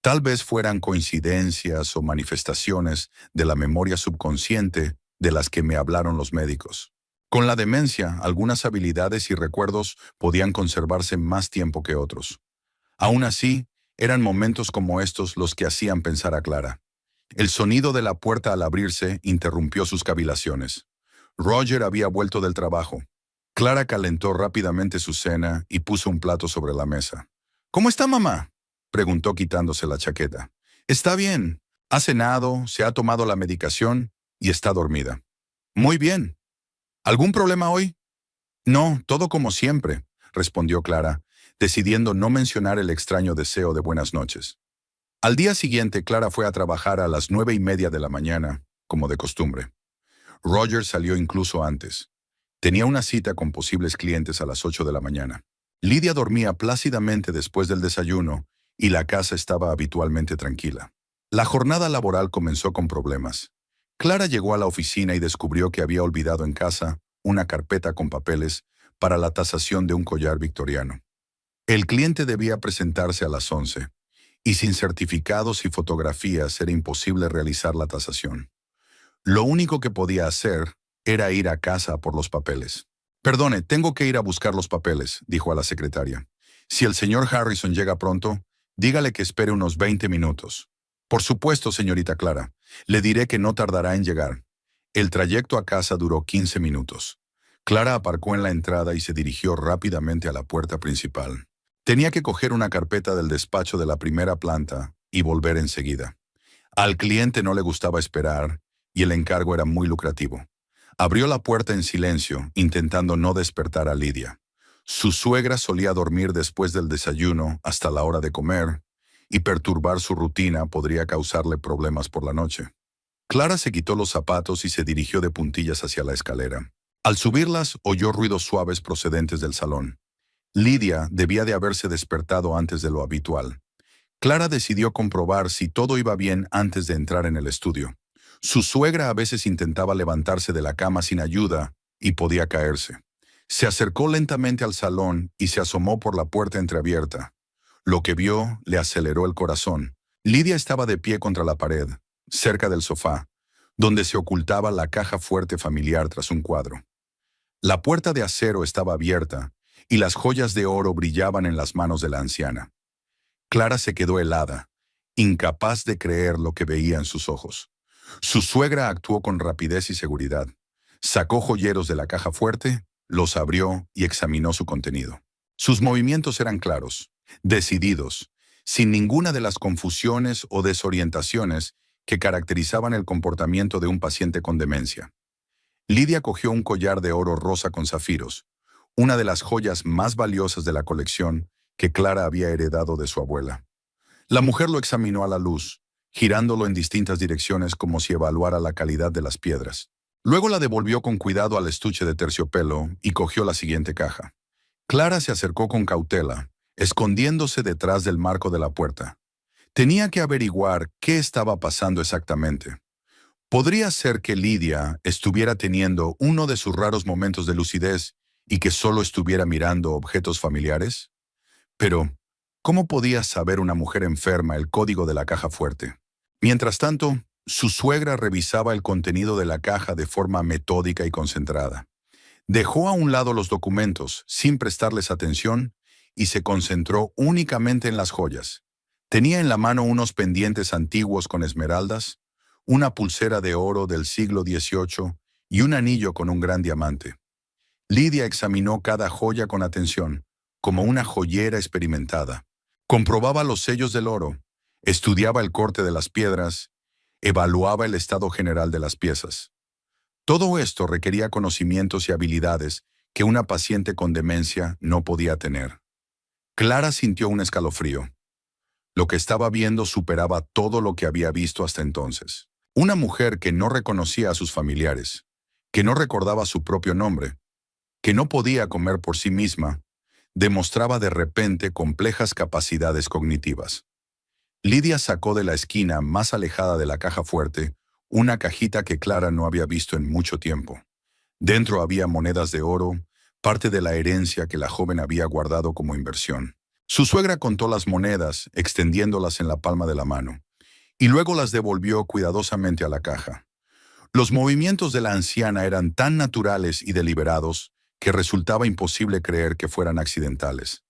Tal vez fueran coincidencias o manifestaciones de la memoria subconsciente de las que me hablaron los médicos. Con la demencia, algunas habilidades y recuerdos podían conservarse más tiempo que otros. Aún así, eran momentos como estos los que hacían pensar a Clara. El sonido de la puerta al abrirse interrumpió sus cavilaciones. Roger había vuelto del trabajo. Clara calentó rápidamente su cena y puso un plato sobre la mesa. ¿Cómo está mamá?, preguntó quitándose la chaqueta. Está bien. Ha cenado, se ha tomado la medicación y está dormida. Muy bien. ¿Algún problema hoy? No, todo como siempre, respondió Clara, decidiendo no mencionar el extraño deseo de buenas noches. Al día siguiente, Clara fue a trabajar a las 9:30 de la mañana, como de costumbre. Roger salió incluso antes. Tenía una cita con posibles clientes a las 8 de la mañana. Lydia dormía plácidamente después del desayuno y la casa estaba habitualmente tranquila. La jornada laboral comenzó con problemas. Clara llegó a la oficina y descubrió que había olvidado en casa una carpeta con papeles para la tasación de un collar victoriano. El cliente debía presentarse a las 11, y sin certificados y fotografías era imposible realizar la tasación. Lo único que podía hacer era ir a casa por los papeles. Perdone, tengo que ir a buscar los papeles, dijo a la secretaria. Si el señor Harrison llega pronto, dígale que espere unos 20 minutos. Por supuesto, señorita Clara. Le diré que no tardará en llegar. El trayecto a casa duró 15 minutos. Clara aparcó en la entrada y se dirigió rápidamente a la puerta principal. Tenía que coger una carpeta del despacho de la primera planta y volver enseguida. Al cliente no le gustaba esperar y el encargo era muy lucrativo. Abrió la puerta en silencio, intentando no despertar a Lydia. Su suegra solía dormir después del desayuno hasta la hora de comer, y perturbar su rutina podría causarle problemas por la noche. Clara se quitó los zapatos y se dirigió de puntillas hacia la escalera. Al subirlas, oyó ruidos suaves procedentes del salón. Lydia debía de haberse despertado antes de lo habitual. Clara decidió comprobar si todo iba bien antes de entrar en el estudio. Su suegra a veces intentaba levantarse de la cama sin ayuda y podía caerse. Se acercó lentamente al salón y se asomó por la puerta entreabierta. Lo que vio le aceleró el corazón. Lidia estaba de pie contra la pared, cerca del sofá, donde se ocultaba la caja fuerte familiar tras un cuadro. La puerta de acero estaba abierta y las joyas de oro brillaban en las manos de la anciana. Clara se quedó helada, incapaz de creer lo que veía en sus ojos. Su suegra actuó con rapidez y seguridad. Sacó joyeros de la caja fuerte, los abrió y examinó su contenido. Sus movimientos eran claros, decididos, sin ninguna de las confusiones o desorientaciones que caracterizaban el comportamiento de un paciente con demencia. Lidia cogió un collar de oro rosa con zafiros, una de las joyas más valiosas de la colección que Clara había heredado de su abuela. La mujer lo examinó a la luz, girándolo en distintas direcciones como si evaluara la calidad de las piedras. Luego la devolvió con cuidado al estuche de terciopelo y cogió la siguiente caja. Clara se acercó con cautela, escondiéndose detrás del marco de la puerta. Tenía que averiguar qué estaba pasando exactamente. ¿Podría ser que Lidia estuviera teniendo uno de sus raros momentos de lucidez y que solo estuviera mirando objetos familiares? Pero, ¿cómo podía saber una mujer enferma el código de la caja fuerte? Mientras tanto, su suegra revisaba el contenido de la caja de forma metódica y concentrada. Dejó a un lado los documentos, sin prestarles atención, y se concentró únicamente en las joyas. Tenía en la mano unos pendientes antiguos con esmeraldas, una pulsera de oro del siglo XVIII y un anillo con un gran diamante. Lidia examinó cada joya con atención, como una joyera experimentada. Comprobaba los sellos del oro, estudiaba el corte de las piedras, evaluaba el estado general de las piezas. Todo esto requería conocimientos y habilidades que una paciente con demencia no podía tener. Clara sintió un escalofrío. Lo que estaba viendo superaba todo lo que había visto hasta entonces. Una mujer que no reconocía a sus familiares, que no recordaba su propio nombre, que no podía comer por sí misma, demostraba de repente complejas capacidades cognitivas. Lidia sacó de la esquina más alejada de la caja fuerte una cajita que Clara no había visto en mucho tiempo. Dentro había monedas de oro, parte de la herencia que la joven había guardado como inversión. Su suegra contó las monedas, extendiéndolas en la palma de la mano, y luego las devolvió cuidadosamente a la caja. Los movimientos de la anciana eran tan naturales y deliberados que resultaba imposible creer que fueran accidentales.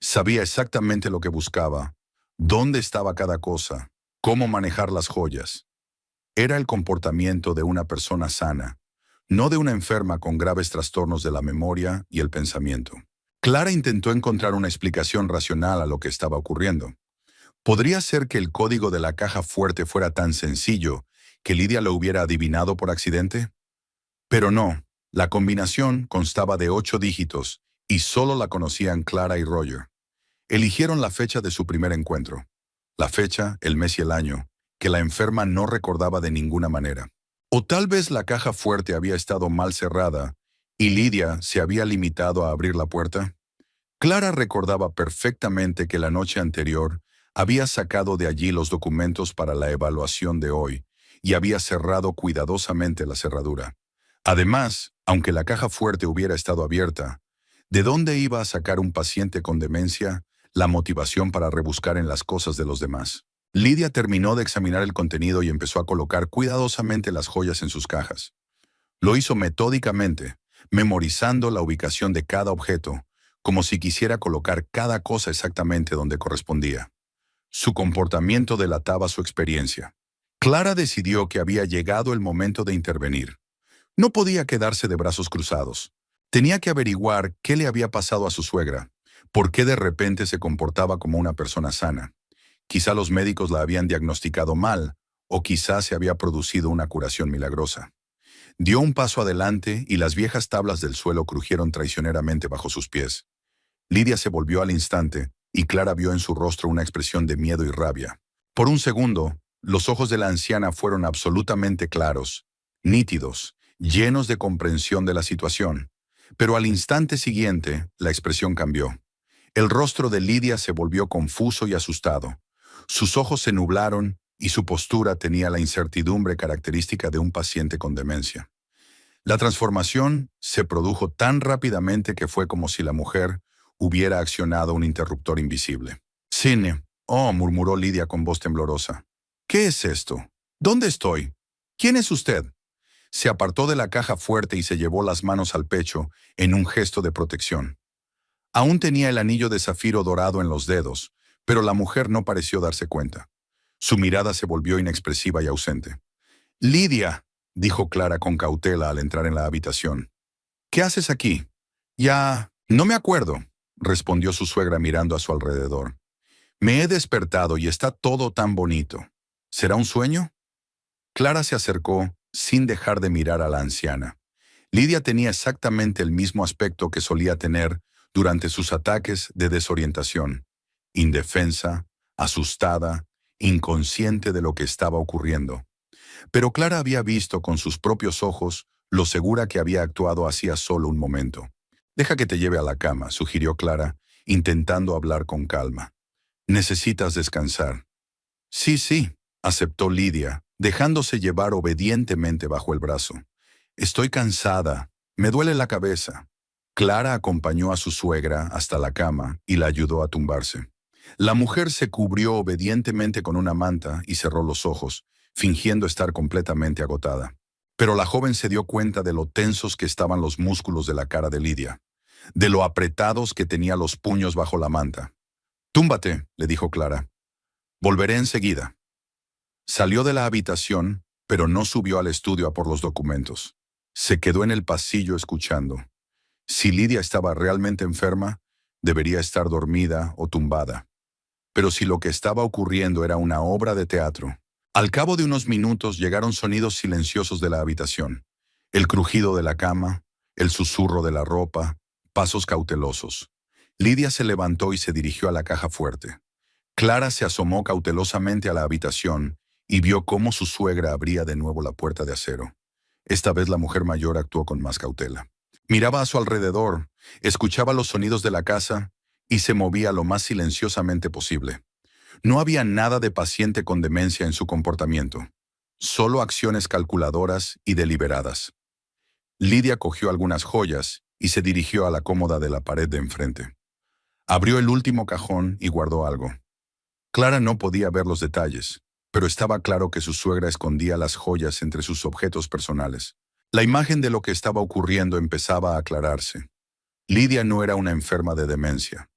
Sabía exactamente lo que buscaba, dónde estaba cada cosa, cómo manejar las joyas. Era el comportamiento de una persona sana, no de una enferma con graves trastornos de la memoria y el pensamiento. Clara intentó encontrar una explicación racional a lo que estaba ocurriendo. ¿Podría ser que el código de la caja fuerte fuera tan sencillo que Lidia lo hubiera adivinado por accidente? Pero no, la combinación constaba de 8 dígitos y solo la conocían Clara y Roger. Eligieron la fecha de su primer encuentro. La fecha, el mes y el año, que la enferma no recordaba de ninguna manera. O tal vez la caja fuerte había estado mal cerrada y Lidia se había limitado a abrir la puerta. Clara recordaba perfectamente que la noche anterior había sacado de allí los documentos para la evaluación de hoy y había cerrado cuidadosamente la cerradura. Además, aunque la caja fuerte hubiera estado abierta, ¿de dónde iba a sacar un paciente con demencia la motivación para rebuscar en las cosas de los demás? Lidia terminó de examinar el contenido y empezó a colocar cuidadosamente las joyas en sus cajas. Lo hizo metódicamente, memorizando la ubicación de cada objeto, como si quisiera colocar cada cosa exactamente donde correspondía. Su comportamiento delataba su experiencia. Clara decidió que había llegado el momento de intervenir. No podía quedarse de brazos cruzados. Tenía que averiguar qué le había pasado a su suegra, por qué de repente se comportaba como una persona sana. Quizá los médicos la habían diagnosticado mal, o quizá se había producido una curación milagrosa. Dio un paso adelante y las viejas tablas del suelo crujieron traicioneramente bajo sus pies. Lidia se volvió al instante y Clara vio en su rostro una expresión de miedo y rabia. Por un segundo, los ojos de la anciana fueron absolutamente claros, nítidos, llenos de comprensión de la situación. Pero al instante siguiente, la expresión cambió. El rostro de Lidia se volvió confuso y asustado. Sus ojos se nublaron y su postura tenía la incertidumbre característica de un paciente con demencia. La transformación se produjo tan rápidamente que fue como si la mujer hubiera accionado un interruptor invisible. «Cine», murmuró Lidia con voz temblorosa. «¿Qué es esto? ¿Dónde estoy? ¿Quién es usted?» Se apartó de la caja fuerte y se llevó las manos al pecho en un gesto de protección. Aún tenía el anillo de zafiro dorado en los dedos, pero la mujer no pareció darse cuenta. Su mirada se volvió inexpresiva y ausente. «Lidia», dijo Clara con cautela al entrar en la habitación. «¿Qué haces aquí?» «Ya, no me acuerdo», respondió su suegra mirando a su alrededor. «Me he despertado y está todo tan bonito. ¿Será un sueño?» Clara se acercó sin dejar de mirar a la anciana. Lidia tenía exactamente el mismo aspecto que solía tener durante sus ataques de desorientación. Indefensa, asustada, inconsciente de lo que estaba ocurriendo. Pero Clara había visto con sus propios ojos lo segura que había actuado hacía solo un momento. «Deja que te lleve a la cama», sugirió Clara, intentando hablar con calma. «Necesitas descansar». Sí, aceptó Lidia, dejándose llevar obedientemente bajo el brazo. «Estoy cansada, me duele la cabeza». Clara acompañó a su suegra hasta la cama y la ayudó a tumbarse. La mujer se cubrió obedientemente con una manta y cerró los ojos, fingiendo estar completamente agotada. Pero la joven se dio cuenta de lo tensos que estaban los músculos de la cara de Lidia, de lo apretados que tenía los puños bajo la manta. «Túmbate», le dijo Clara. «Volveré enseguida». Salió de la habitación, pero no subió al estudio a por los documentos. Se quedó en el pasillo escuchando. Si Lidia estaba realmente enferma, debería estar dormida o tumbada. Pero si lo que estaba ocurriendo era una obra de teatro. Al cabo de unos minutos llegaron sonidos silenciosos de la habitación. El crujido de la cama, el susurro de la ropa, pasos cautelosos. Lidia se levantó y se dirigió a la caja fuerte. Clara se asomó cautelosamente a la habitación y vio cómo su suegra abría de nuevo la puerta de acero. Esta vez la mujer mayor actuó con más cautela. Miraba a su alrededor, escuchaba los sonidos de la casa y se movía lo más silenciosamente posible. No había nada de paciente con demencia en su comportamiento, solo acciones calculadoras y deliberadas. Lidia cogió algunas joyas y se dirigió a la cómoda de la pared de enfrente. Abrió el último cajón y guardó algo. Clara no podía ver los detalles, pero estaba claro que su suegra escondía las joyas entre sus objetos personales. La imagen de lo que estaba ocurriendo empezaba a aclararse. Lidia no era una enferma de demencia.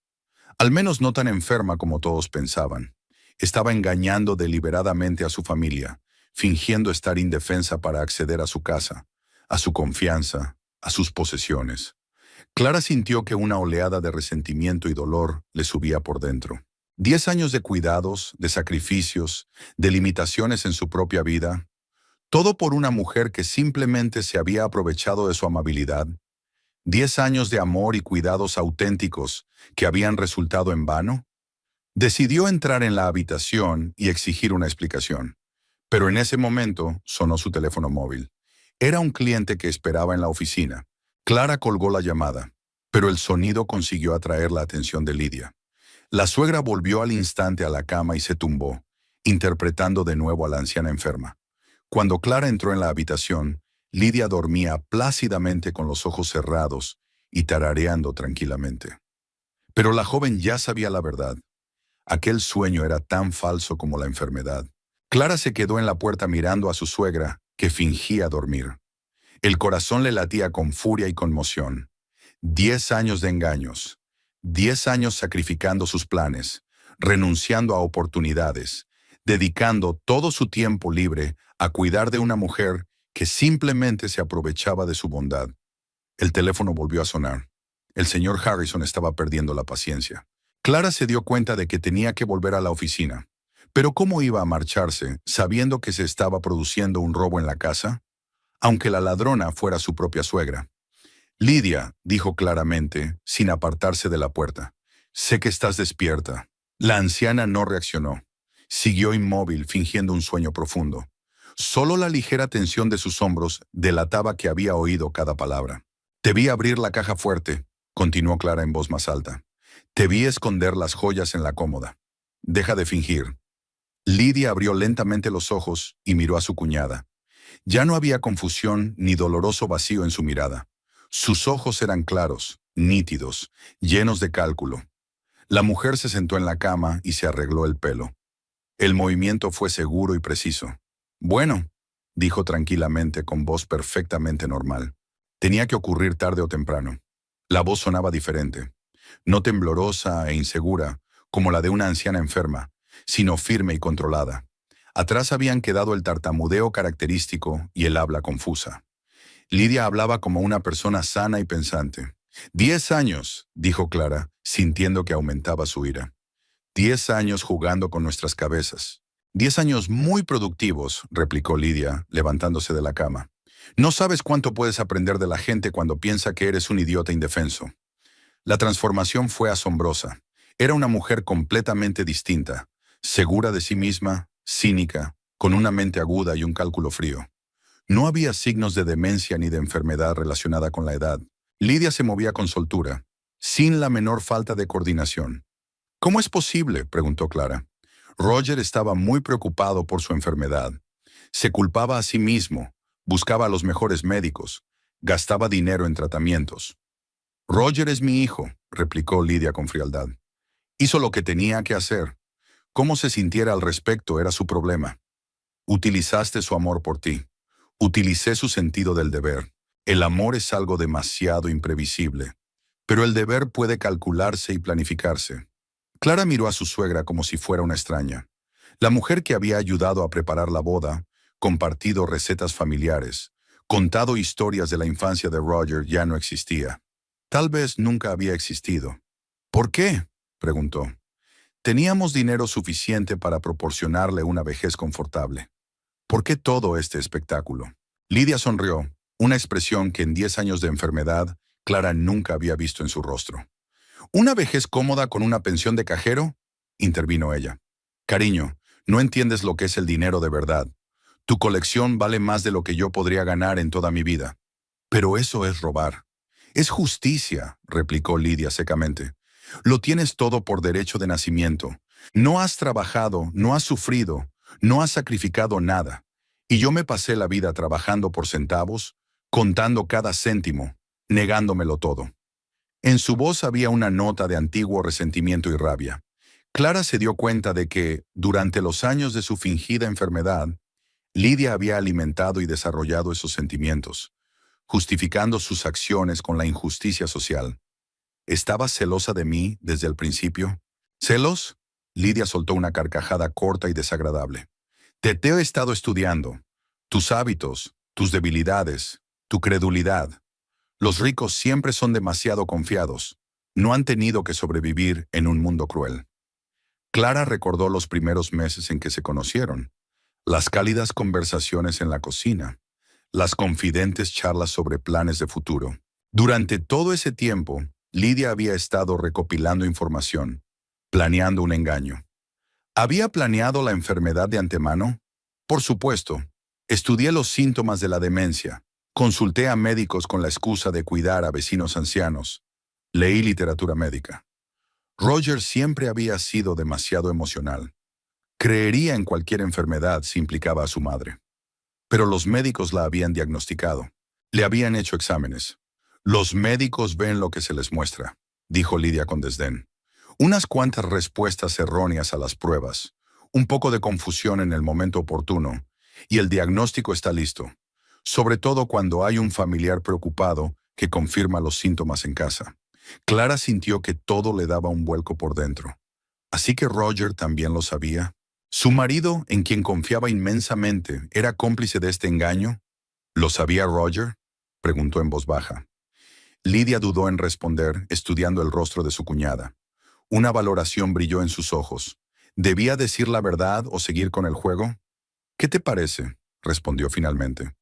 Al menos no tan enferma como todos pensaban. Estaba engañando deliberadamente a su familia, fingiendo estar indefensa para acceder a su casa, a su confianza, a sus posesiones. Clara sintió que una oleada de resentimiento y dolor le subía por dentro. 10 años de cuidados, de sacrificios, de limitaciones en su propia vida, todo por una mujer que simplemente se había aprovechado de su amabilidad. 10 años de amor y cuidados auténticos que habían resultado en vano. Decidió entrar en la habitación y exigir una explicación. Pero en ese momento sonó su teléfono móvil. Era un cliente que esperaba en la oficina. Clara colgó la llamada, pero el sonido consiguió atraer la atención de Lidia. La suegra volvió al instante a la cama y se tumbó, interpretando de nuevo a la anciana enferma. Cuando Clara entró en la habitación, Lidia dormía plácidamente con los ojos cerrados y tarareando tranquilamente. Pero la joven ya sabía la verdad. Aquel sueño era tan falso como la enfermedad. Clara se quedó en la puerta mirando a su suegra, que fingía dormir. El corazón le latía con furia y conmoción. 10 años de engaños, 10 años sacrificando sus planes, renunciando a oportunidades, dedicando todo su tiempo libre a cuidar de una mujer que simplemente se aprovechaba de su bondad. El teléfono volvió a sonar. El señor Harrison estaba perdiendo la paciencia. Clara se dio cuenta de que tenía que volver a la oficina. Pero ¿cómo iba a marcharse sabiendo que se estaba produciendo un robo en la casa? Aunque la ladrona fuera su propia suegra. «Lidia», dijo claramente, sin apartarse de la puerta. «Sé que estás despierta». La anciana no reaccionó. Siguió inmóvil, fingiendo un sueño profundo. Solo la ligera tensión de sus hombros delataba que había oído cada palabra. «Te vi abrir la caja fuerte», continuó Clara en voz más alta. «Te vi esconder las joyas en la cómoda. Deja de fingir. Lidia abrió lentamente los ojos y miró a su cuñada. Ya no había confusión ni doloroso vacío en su mirada. Sus ojos eran claros, nítidos, llenos de cálculo. La mujer se sentó en la cama y se arregló el pelo. El movimiento fue seguro y preciso. Bueno, dijo tranquilamente con voz perfectamente normal. Tenía que ocurrir tarde o temprano. La voz sonaba diferente, no temblorosa e insegura, como la de una anciana enferma, sino firme y controlada. Atrás habían quedado el tartamudeo característico y el habla confusa. Lidia hablaba como una persona sana y pensante. 10 años, dijo Clara, sintiendo que aumentaba su ira. 10 años jugando con nuestras cabezas. 10 años muy productivos, replicó Lidia, levantándose de la cama. No sabes cuánto puedes aprender de la gente cuando piensa que eres un idiota indefenso. La transformación fue asombrosa. Era una mujer completamente distinta, segura de sí misma, cínica, con una mente aguda y un cálculo frío. No había signos de demencia ni de enfermedad relacionada con la edad. Lidia se movía con soltura, sin la menor falta de coordinación. ¿Cómo es posible?, preguntó Clara. Roger estaba muy preocupado por su enfermedad. Se culpaba a sí mismo, buscaba a los mejores médicos, gastaba dinero en tratamientos. Roger es mi hijo, replicó Lidia con frialdad. Hizo lo que tenía que hacer. Cómo se sintiera al respecto era su problema. Utilizaste su amor por ti. Utilicé su sentido del deber. El amor es algo demasiado imprevisible, pero el deber puede calcularse y planificarse. Clara miró a su suegra como si fuera una extraña. La mujer que había ayudado a preparar la boda, compartido recetas familiares, contado historias de la infancia de Roger, ya no existía. Tal vez nunca había existido. ¿Por qué?, preguntó. Teníamos dinero suficiente para proporcionarle una vejez confortable. ¿Por qué todo este espectáculo? Lidia sonrió, una expresión que en 10 años de enfermedad, Clara nunca había visto en su rostro. ¿Una vejez cómoda con una pensión de cajero?, intervino ella. Cariño, no entiendes lo que es el dinero de verdad. Tu colección vale más de lo que yo podría ganar en toda mi vida. Pero eso es robar. Es justicia, replicó Lidia secamente. Lo tienes todo por derecho de nacimiento. No has trabajado, no has sufrido, no has sacrificado nada. Y yo me pasé la vida trabajando por centavos, contando cada céntimo, negándomelo todo. En su voz había una nota de antiguo resentimiento y rabia. Clara se dio cuenta de que, durante los años de su fingida enfermedad, Lidia había alimentado y desarrollado esos sentimientos, justificando sus acciones con la injusticia social. ¿Estabas celosa de mí desde el principio? ¿Celos? Lidia soltó una carcajada corta y desagradable. Te he estado estudiando. Tus hábitos, tus debilidades, tu credulidad. Los ricos siempre son demasiado confiados. No han tenido que sobrevivir en un mundo cruel. Clara recordó los primeros meses en que se conocieron. Las cálidas conversaciones en la cocina. Las confidentes charlas sobre planes de futuro. Durante todo ese tiempo, Lidia había estado recopilando información, planeando un engaño. ¿Había planeado la enfermedad de antemano? Por supuesto. Estudié los síntomas de la demencia. Consulté a médicos con la excusa de cuidar a vecinos ancianos. Leí literatura médica. Roger siempre había sido demasiado emocional. Creería en cualquier enfermedad si implicaba a su madre. Pero los médicos la habían diagnosticado. Le habían hecho exámenes. Los médicos ven lo que se les muestra, dijo Lidia con desdén. Unas cuantas respuestas erróneas a las pruebas, un poco de confusión en el momento oportuno, y el diagnóstico está listo. Sobre todo cuando hay un familiar preocupado que confirma los síntomas en casa. Clara sintió que todo le daba un vuelco por dentro. ¿Así que Roger también lo sabía? ¿Su marido, en quien confiaba inmensamente, era cómplice de este engaño? ¿Lo sabía Roger?, preguntó en voz baja. Lidia dudó en responder, estudiando el rostro de su cuñada. Una valoración brilló en sus ojos. ¿Debía decir la verdad o seguir con el juego? ¿Qué te parece?, respondió finalmente.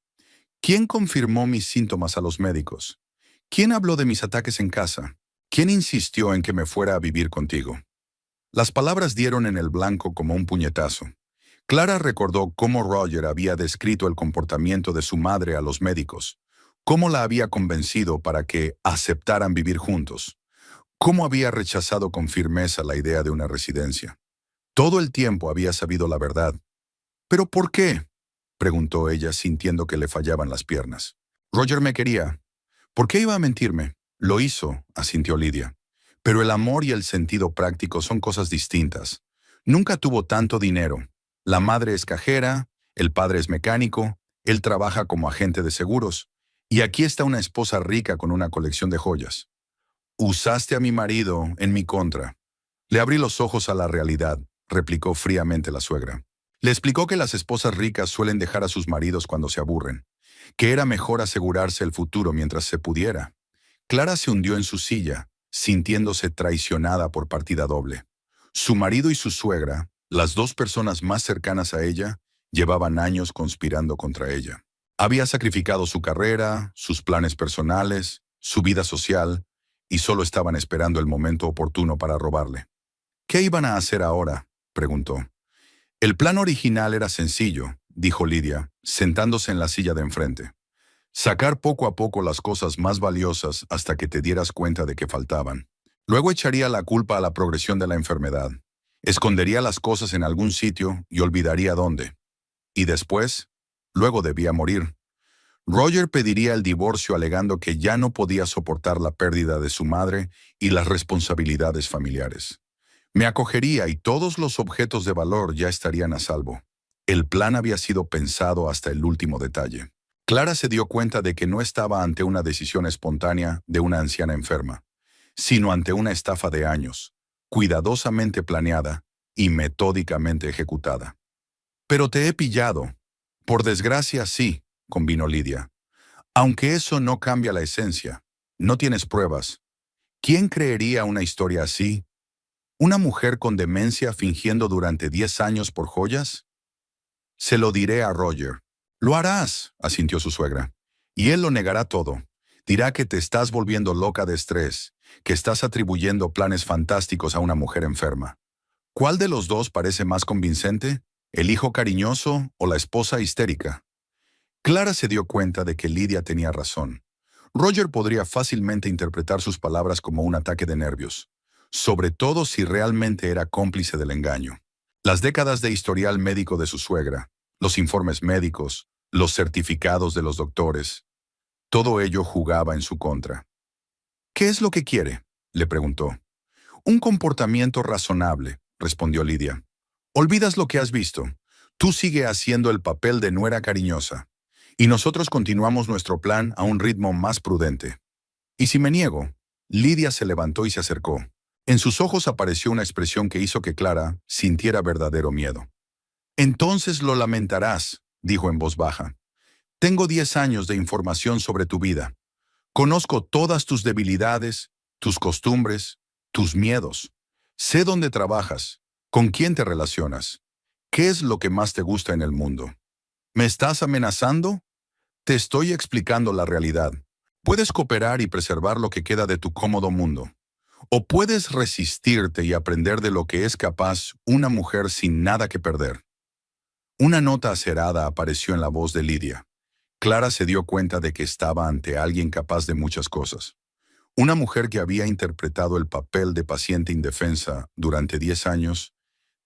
¿Quién confirmó mis síntomas a los médicos? ¿Quién habló de mis ataques en casa? ¿Quién insistió en que me fuera a vivir contigo? Las palabras dieron en el blanco como un puñetazo. Clara recordó cómo Roger había descrito el comportamiento de su madre a los médicos, cómo la había convencido para que aceptaran vivir juntos, cómo había rechazado con firmeza la idea de una residencia. Todo el tiempo había sabido la verdad. ¿Pero por qué?, preguntó ella, sintiendo que le fallaban las piernas. Roger me quería. ¿Por qué iba a mentirme? Lo hizo, asintió Lidia. Pero el amor y el sentido práctico son cosas distintas. Nunca tuvo tanto dinero. La madre es cajera, el padre es mecánico, él trabaja como agente de seguros. Y aquí está una esposa rica con una colección de joyas. Usaste a mi marido en mi contra. Le abrí los ojos a la realidad, replicó fríamente la suegra. Le explicó que las esposas ricas suelen dejar a sus maridos cuando se aburren, que era mejor asegurarse el futuro mientras se pudiera. Clara se hundió en su silla, sintiéndose traicionada por partida doble. Su marido y su suegra, las dos personas más cercanas a ella, llevaban años conspirando contra ella. Había sacrificado su carrera, sus planes personales, su vida social, y solo estaban esperando el momento oportuno para robarle. ¿Qué iban a hacer ahora?, preguntó. El plan original era sencillo, dijo Lidia, sentándose en la silla de enfrente. Sacar poco a poco las cosas más valiosas hasta que te dieras cuenta de que faltaban. Luego echaría la culpa a la progresión de la enfermedad. Escondería las cosas en algún sitio y olvidaría dónde. Y después, luego debía morir. Roger pediría el divorcio alegando que ya no podía soportar la pérdida de su madre y las responsabilidades familiares. Me acogería y todos los objetos de valor ya estarían a salvo. El plan había sido pensado hasta el último detalle. Clara se dio cuenta de que no estaba ante una decisión espontánea de una anciana enferma, sino ante una estafa de años, cuidadosamente planeada y metódicamente ejecutada. Pero te he pillado. Por desgracia, sí, convino Lidia. Aunque eso no cambia la esencia. No tienes pruebas. ¿Quién creería una historia así? ¿Una mujer con demencia fingiendo durante 10 años por joyas? Se lo diré a Roger. Lo harás, asintió su suegra. Y él lo negará todo. Dirá que te estás volviendo loca de estrés, que estás atribuyendo planes fantásticos a una mujer enferma. ¿Cuál de los dos parece más convincente? ¿El hijo cariñoso o la esposa histérica? Clara se dio cuenta de que Lidia tenía razón. Roger podría fácilmente interpretar sus palabras como un ataque de nervios, sobre todo si realmente era cómplice del engaño. Las décadas de historial médico de su suegra, los informes médicos, los certificados de los doctores, todo ello jugaba en su contra. ¿Qué es lo que quiere?, le preguntó. Un comportamiento razonable, respondió Lidia. Olvidas lo que has visto. Tú sigue haciendo el papel de nuera cariñosa. Y nosotros continuamos nuestro plan a un ritmo más prudente. ¿Y si me niego? Lidia se levantó y se acercó. En sus ojos apareció una expresión que hizo que Clara sintiera verdadero miedo. Entonces lo lamentarás, dijo en voz baja. Tengo 10 años de información sobre tu vida. Conozco todas tus debilidades, tus costumbres, tus miedos. Sé dónde trabajas, con quién te relacionas, qué es lo que más te gusta en el mundo. ¿Me estás amenazando? Te estoy explicando la realidad. Puedes cooperar y preservar lo que queda de tu cómodo mundo. O puedes resistirte y aprender de lo que es capaz una mujer sin nada que perder. Una nota acerada apareció en la voz de Lidia. Clara se dio cuenta de que estaba ante alguien capaz de muchas cosas. Una mujer que había interpretado el papel de paciente indefensa durante 10 años,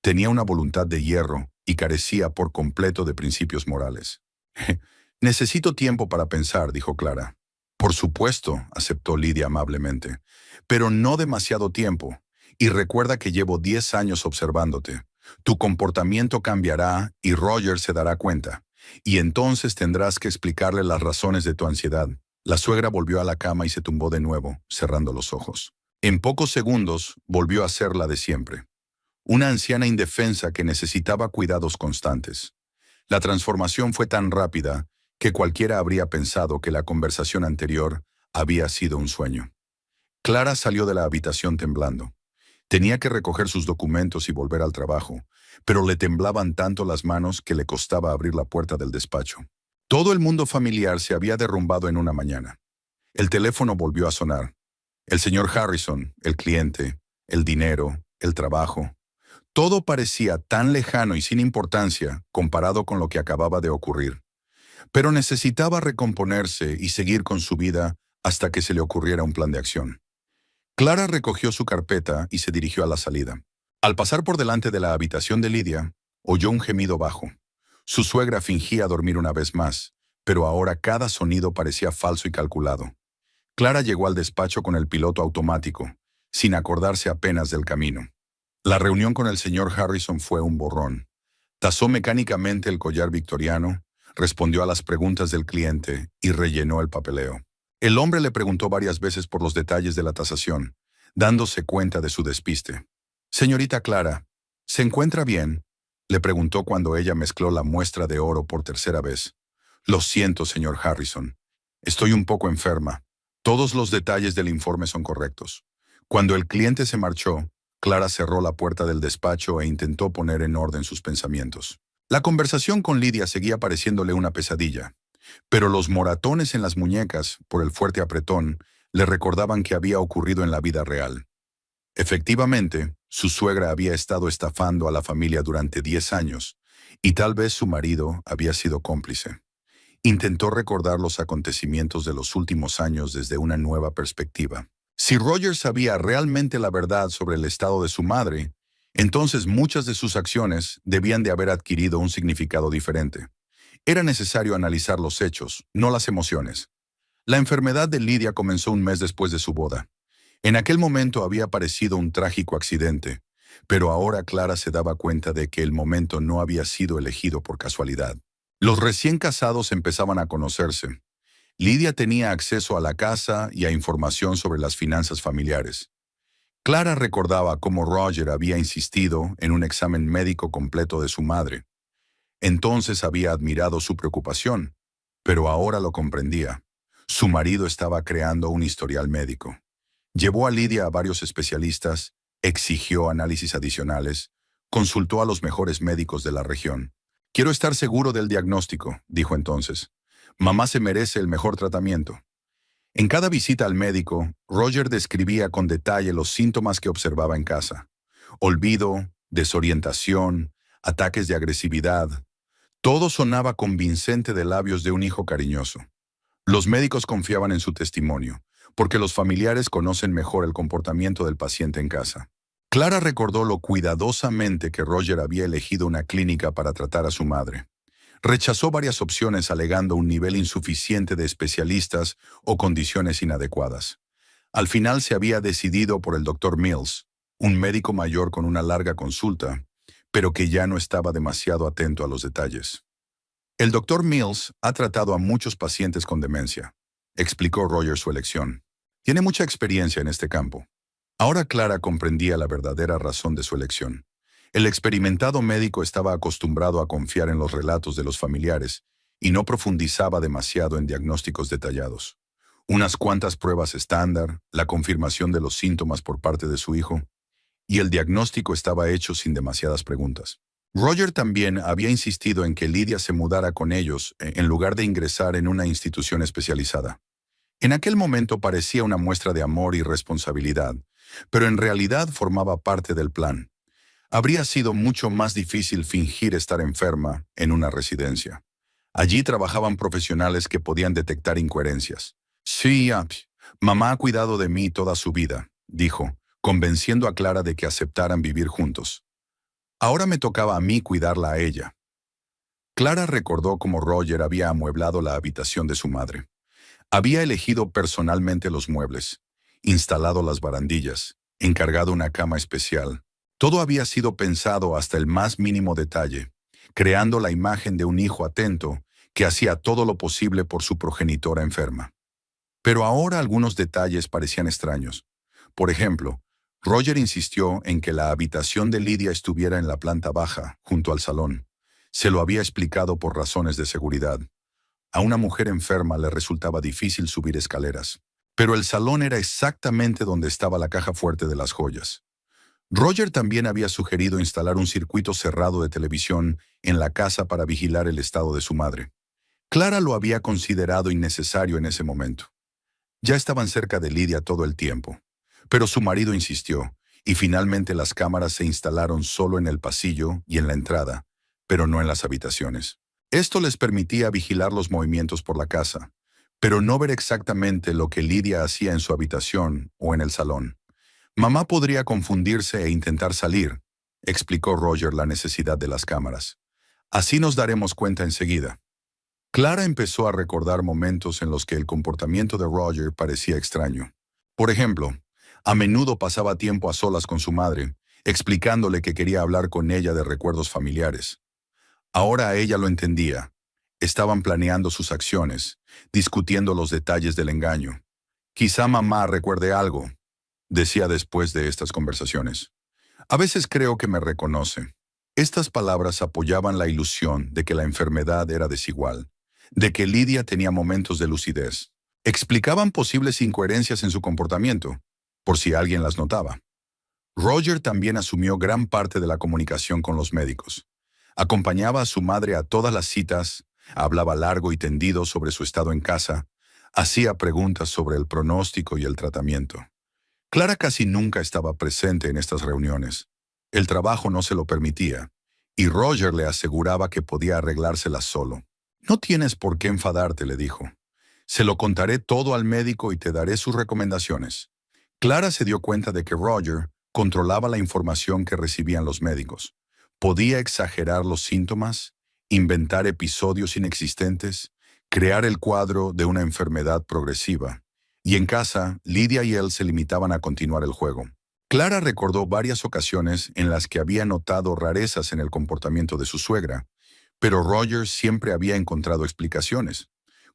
tenía una voluntad de hierro y carecía por completo de principios morales. Necesito tiempo para pensar, dijo Clara. Por supuesto, aceptó Lidia amablemente, pero no demasiado tiempo. Y recuerda que llevo 10 años observándote. Tu comportamiento cambiará y Roger se dará cuenta. Y entonces tendrás que explicarle las razones de tu ansiedad. La suegra volvió a la cama y se tumbó de nuevo, cerrando los ojos. En pocos segundos volvió a ser la de siempre. Una anciana indefensa que necesitaba cuidados constantes. La transformación fue tan rápida que cualquiera habría pensado que la conversación anterior había sido un sueño. Clara salió de la habitación temblando. Tenía que recoger sus documentos y volver al trabajo, pero le temblaban tanto las manos que le costaba abrir la puerta del despacho. Todo el mundo familiar se había derrumbado en una mañana. El teléfono volvió a sonar. El señor Harrison, el cliente, el dinero, el trabajo. Todo parecía tan lejano y sin importancia comparado con lo que acababa de ocurrir. Pero necesitaba recomponerse y seguir con su vida hasta que se le ocurriera un plan de acción. Clara recogió su carpeta y se dirigió a la salida. Al pasar por delante de la habitación de Lidia, oyó un gemido bajo. Su suegra fingía dormir una vez más, pero ahora cada sonido parecía falso y calculado. Clara llegó al despacho con el piloto automático, sin acordarse apenas del camino. La reunión con el señor Harrison fue un borrón. Tasó mecánicamente el collar victoriano, respondió a las preguntas del cliente y rellenó el papeleo. El hombre le preguntó varias veces por los detalles de la tasación, dándose cuenta de su despiste. «Señorita Clara, ¿se encuentra bien?», le preguntó cuando ella mezcló la muestra de oro por tercera vez. «Lo siento, señor Harrison. Estoy un poco enferma. Todos los detalles del informe son correctos». Cuando el cliente se marchó, Clara cerró la puerta del despacho e intentó poner en orden sus pensamientos. La conversación con Lidia seguía pareciéndole una pesadilla, pero los moratones en las muñecas, por el fuerte apretón, le recordaban que había ocurrido en la vida real. Efectivamente, su suegra había estado estafando a la familia durante 10 años, y tal vez su marido había sido cómplice. Intentó recordar los acontecimientos de los últimos años desde una nueva perspectiva. Si Roger sabía realmente la verdad sobre el estado de su madre, entonces muchas de sus acciones debían de haber adquirido un significado diferente. Era necesario analizar los hechos, no las emociones. La enfermedad de Lidia comenzó un mes después de su boda. En aquel momento había parecido un trágico accidente, pero ahora Clara se daba cuenta de que el momento no había sido elegido por casualidad. Los recién casados empezaban a conocerse. Lidia tenía acceso a la casa y a información sobre las finanzas familiares. Clara recordaba cómo Roger había insistido en un examen médico completo de su madre. Entonces había admirado su preocupación, pero ahora lo comprendía. Su marido estaba creando un historial médico. Llevó a Lidia a varios especialistas, exigió análisis adicionales, consultó a los mejores médicos de la región. «Quiero estar seguro del diagnóstico», dijo entonces. «Mamá se merece el mejor tratamiento». En cada visita al médico, Roger describía con detalle los síntomas que observaba en casa. Olvido, desorientación, ataques de agresividad. Todo sonaba convincente de labios de un hijo cariñoso. Los médicos confiaban en su testimonio, porque los familiares conocen mejor el comportamiento del paciente en casa. Clara recordó lo cuidadosamente que Roger había elegido una clínica para tratar a su madre. Rechazó varias opciones alegando un nivel insuficiente de especialistas o condiciones inadecuadas. Al final se había decidido por el Dr. Mills, un médico mayor con una larga consulta, pero que ya no estaba demasiado atento a los detalles. «El Dr. Mills ha tratado a muchos pacientes con demencia», explicó Roger su elección. «Tiene mucha experiencia en este campo». Ahora Clara comprendía la verdadera razón de su elección. El experimentado médico estaba acostumbrado a confiar en los relatos de los familiares y no profundizaba demasiado en diagnósticos detallados. Unas cuantas pruebas estándar, la confirmación de los síntomas por parte de su hijo, y el diagnóstico estaba hecho sin demasiadas preguntas. Roger también había insistido en que Lidia se mudara con ellos en lugar de ingresar en una institución especializada. En aquel momento parecía una muestra de amor y responsabilidad, pero en realidad formaba parte del plan. Habría sido mucho más difícil fingir estar enferma en una residencia. Allí trabajaban profesionales que podían detectar incoherencias. «Sí, mamá ha cuidado de mí toda su vida», dijo, convenciendo a Clara de que aceptaran vivir juntos. Ahora me tocaba a mí cuidarla a ella. Clara recordó cómo Roger había amueblado la habitación de su madre. Había elegido personalmente los muebles, instalado las barandillas, encargado una cama especial. Todo había sido pensado hasta el más mínimo detalle, creando la imagen de un hijo atento que hacía todo lo posible por su progenitora enferma. Pero ahora algunos detalles parecían extraños. Por ejemplo, Roger insistió en que la habitación de Lidia estuviera en la planta baja, junto al salón. Se lo había explicado por razones de seguridad. A una mujer enferma le resultaba difícil subir escaleras, pero el salón era exactamente donde estaba la caja fuerte de las joyas. Roger también había sugerido instalar un circuito cerrado de televisión en la casa para vigilar el estado de su madre. Clara lo había considerado innecesario en ese momento. Ya estaban cerca de Lidia todo el tiempo, pero su marido insistió, y finalmente las cámaras se instalaron solo en el pasillo y en la entrada, pero no en las habitaciones. Esto les permitía vigilar los movimientos por la casa, pero no ver exactamente lo que Lidia hacía en su habitación o en el salón. Mamá podría confundirse e intentar salir, explicó Roger la necesidad de las cámaras. Así nos daremos cuenta enseguida. Clara empezó a recordar momentos en los que el comportamiento de Roger parecía extraño. Por ejemplo, a menudo pasaba tiempo a solas con su madre, explicándole que quería hablar con ella de recuerdos familiares. Ahora ella lo entendía. Estaban planeando sus acciones, discutiendo los detalles del engaño. Quizá mamá recuerde algo, decía después de estas conversaciones. A veces creo que me reconoce. Estas palabras apoyaban la ilusión de que la enfermedad era desigual, de que Lidia tenía momentos de lucidez. Explicaban posibles incoherencias en su comportamiento, por si alguien las notaba. Roger también asumió gran parte de la comunicación con los médicos. Acompañaba a su madre a todas las citas, hablaba largo y tendido sobre su estado en casa, hacía preguntas sobre el pronóstico y el tratamiento. Clara casi nunca estaba presente en estas reuniones. El trabajo no se lo permitía, y Roger le aseguraba que podía arreglárselas solo. «No tienes por qué enfadarte», le dijo. «Se lo contaré todo al médico y te daré sus recomendaciones». Clara se dio cuenta de que Roger controlaba la información que recibían los médicos. Podía exagerar los síntomas, inventar episodios inexistentes, crear el cuadro de una enfermedad progresiva. Y en casa, Lidia y él se limitaban a continuar el juego. Clara recordó varias ocasiones en las que había notado rarezas en el comportamiento de su suegra, pero Roger siempre había encontrado explicaciones.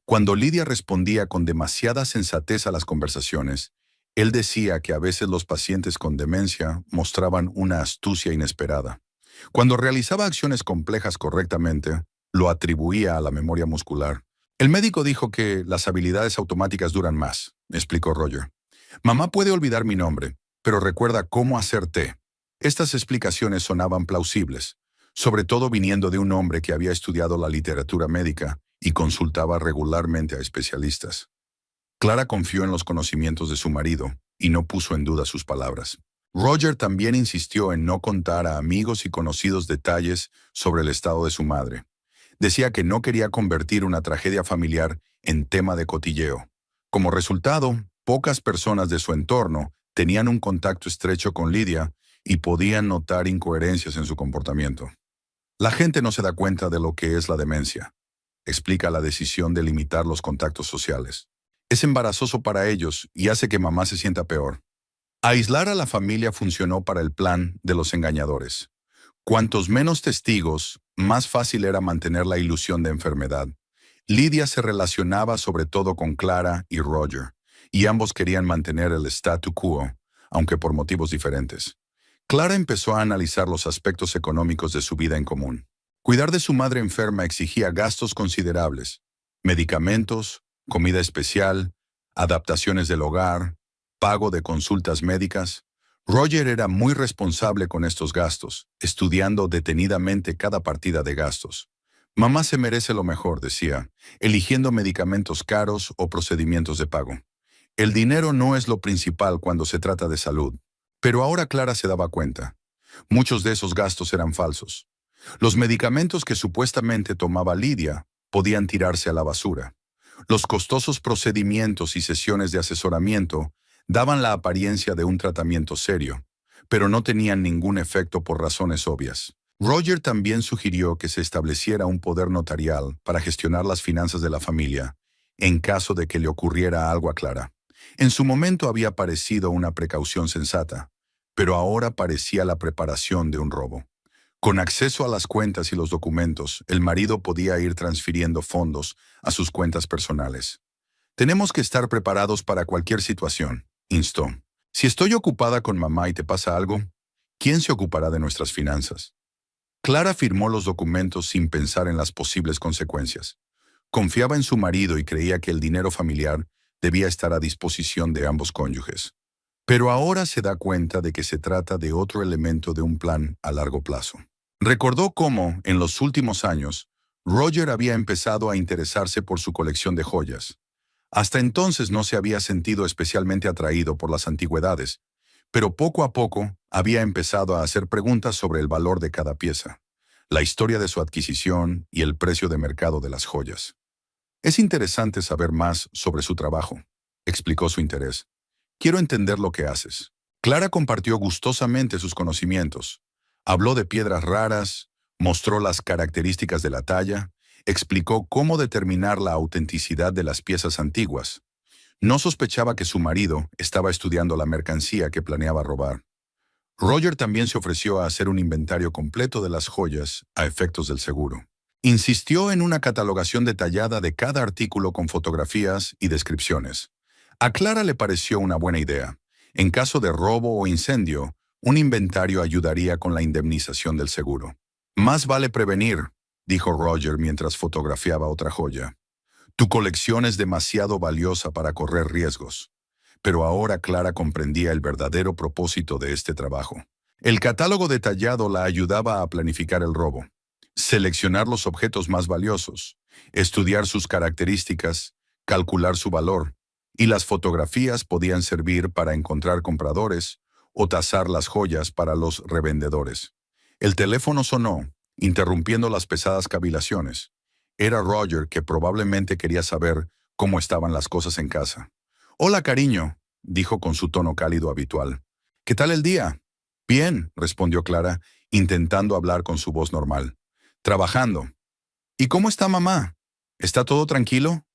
Cuando Lidia respondía con demasiada sensatez a las conversaciones, él decía que a veces los pacientes con demencia mostraban una astucia inesperada. Cuando realizaba acciones complejas correctamente, lo atribuía a la memoria muscular. «El médico dijo que las habilidades automáticas duran más», explicó Roger. «Mamá puede olvidar mi nombre, pero recuerda cómo hacer té». Estas explicaciones sonaban plausibles, sobre todo viniendo de un hombre que había estudiado la literatura médica y consultaba regularmente a especialistas. Clara confió en los conocimientos de su marido y no puso en duda sus palabras. Roger también insistió en no contar a amigos y conocidos detalles sobre el estado de su madre. Decía que no quería convertir una tragedia familiar en tema de cotilleo. Como resultado, pocas personas de su entorno tenían un contacto estrecho con Lidia y podían notar incoherencias en su comportamiento. «La gente no se da cuenta de lo que es la demencia», explica la decisión de limitar los contactos sociales. «Es embarazoso para ellos y hace que mamá se sienta peor». Aislar a la familia funcionó para el plan de los engañadores. Cuantos menos testigos, más fácil era mantener la ilusión de enfermedad. Lidia se relacionaba sobre todo con Clara y Roger, y ambos querían mantener el statu quo, aunque por motivos diferentes. Clara empezó a analizar los aspectos económicos de su vida en común. Cuidar de su madre enferma exigía gastos considerables: medicamentos, comida especial, adaptaciones del hogar, pago de consultas médicas. Roger era muy responsable con estos gastos, estudiando detenidamente cada partida de gastos. «Mamá se merece lo mejor», decía, eligiendo medicamentos caros o procedimientos de pago. «El dinero no es lo principal cuando se trata de salud». Pero ahora Clara se daba cuenta. Muchos de esos gastos eran falsos. Los medicamentos que supuestamente tomaba Lidia podían tirarse a la basura. Los costosos procedimientos y sesiones de asesoramiento daban la apariencia de un tratamiento serio, pero no tenían ningún efecto por razones obvias. Roger también sugirió que se estableciera un poder notarial para gestionar las finanzas de la familia, en caso de que le ocurriera algo a Clara. En su momento había parecido una precaución sensata, pero ahora parecía la preparación de un robo. Con acceso a las cuentas y los documentos, el marido podía ir transfiriendo fondos a sus cuentas personales. «Tenemos que estar preparados para cualquier situación», instó. «Si estoy ocupada con mamá y te pasa algo, ¿quién se ocupará de nuestras finanzas?». Clara firmó los documentos sin pensar en las posibles consecuencias. Confiaba en su marido y creía que el dinero familiar debía estar a disposición de ambos cónyuges. Pero ahora se da cuenta de que se trata de otro elemento de un plan a largo plazo. Recordó cómo, en los últimos años, Roger había empezado a interesarse por su colección de joyas. Hasta entonces no se había sentido especialmente atraído por las antigüedades, pero poco a poco había empezado a hacer preguntas sobre el valor de cada pieza, la historia de su adquisición y el precio de mercado de las joyas. «Es interesante saber más sobre su trabajo», explicó su interés. «Quiero entender lo que haces». Clara compartió gustosamente sus conocimientos. Habló de piedras raras, mostró las características de la talla, explicó cómo determinar la autenticidad de las piezas antiguas. No sospechaba que su marido estaba estudiando la mercancía que planeaba robar. Roger también se ofreció a hacer un inventario completo de las joyas a efectos del seguro. Insistió en una catalogación detallada de cada artículo con fotografías y descripciones. A Clara le pareció una buena idea. En caso de robo o incendio, un inventario ayudaría con la indemnización del seguro. Más vale prevenir, dijo Roger mientras fotografiaba otra joya. Tu colección es demasiado valiosa para correr riesgos. Pero ahora Clara comprendía el verdadero propósito de este trabajo. El catálogo detallado la ayudaba a planificar el robo, seleccionar los objetos más valiosos, estudiar sus características, calcular su valor, y las fotografías podían servir para encontrar compradores o tasar las joyas para los revendedores. El teléfono sonó, interrumpiendo las pesadas cavilaciones. Era Roger, que probablemente quería saber cómo estaban las cosas en casa. «Hola, cariño», dijo con su tono cálido habitual. «¿Qué tal el día?» «Bien», respondió Clara, intentando hablar con su voz normal. «Trabajando». «¿Y cómo está mamá? ¿Está todo tranquilo?»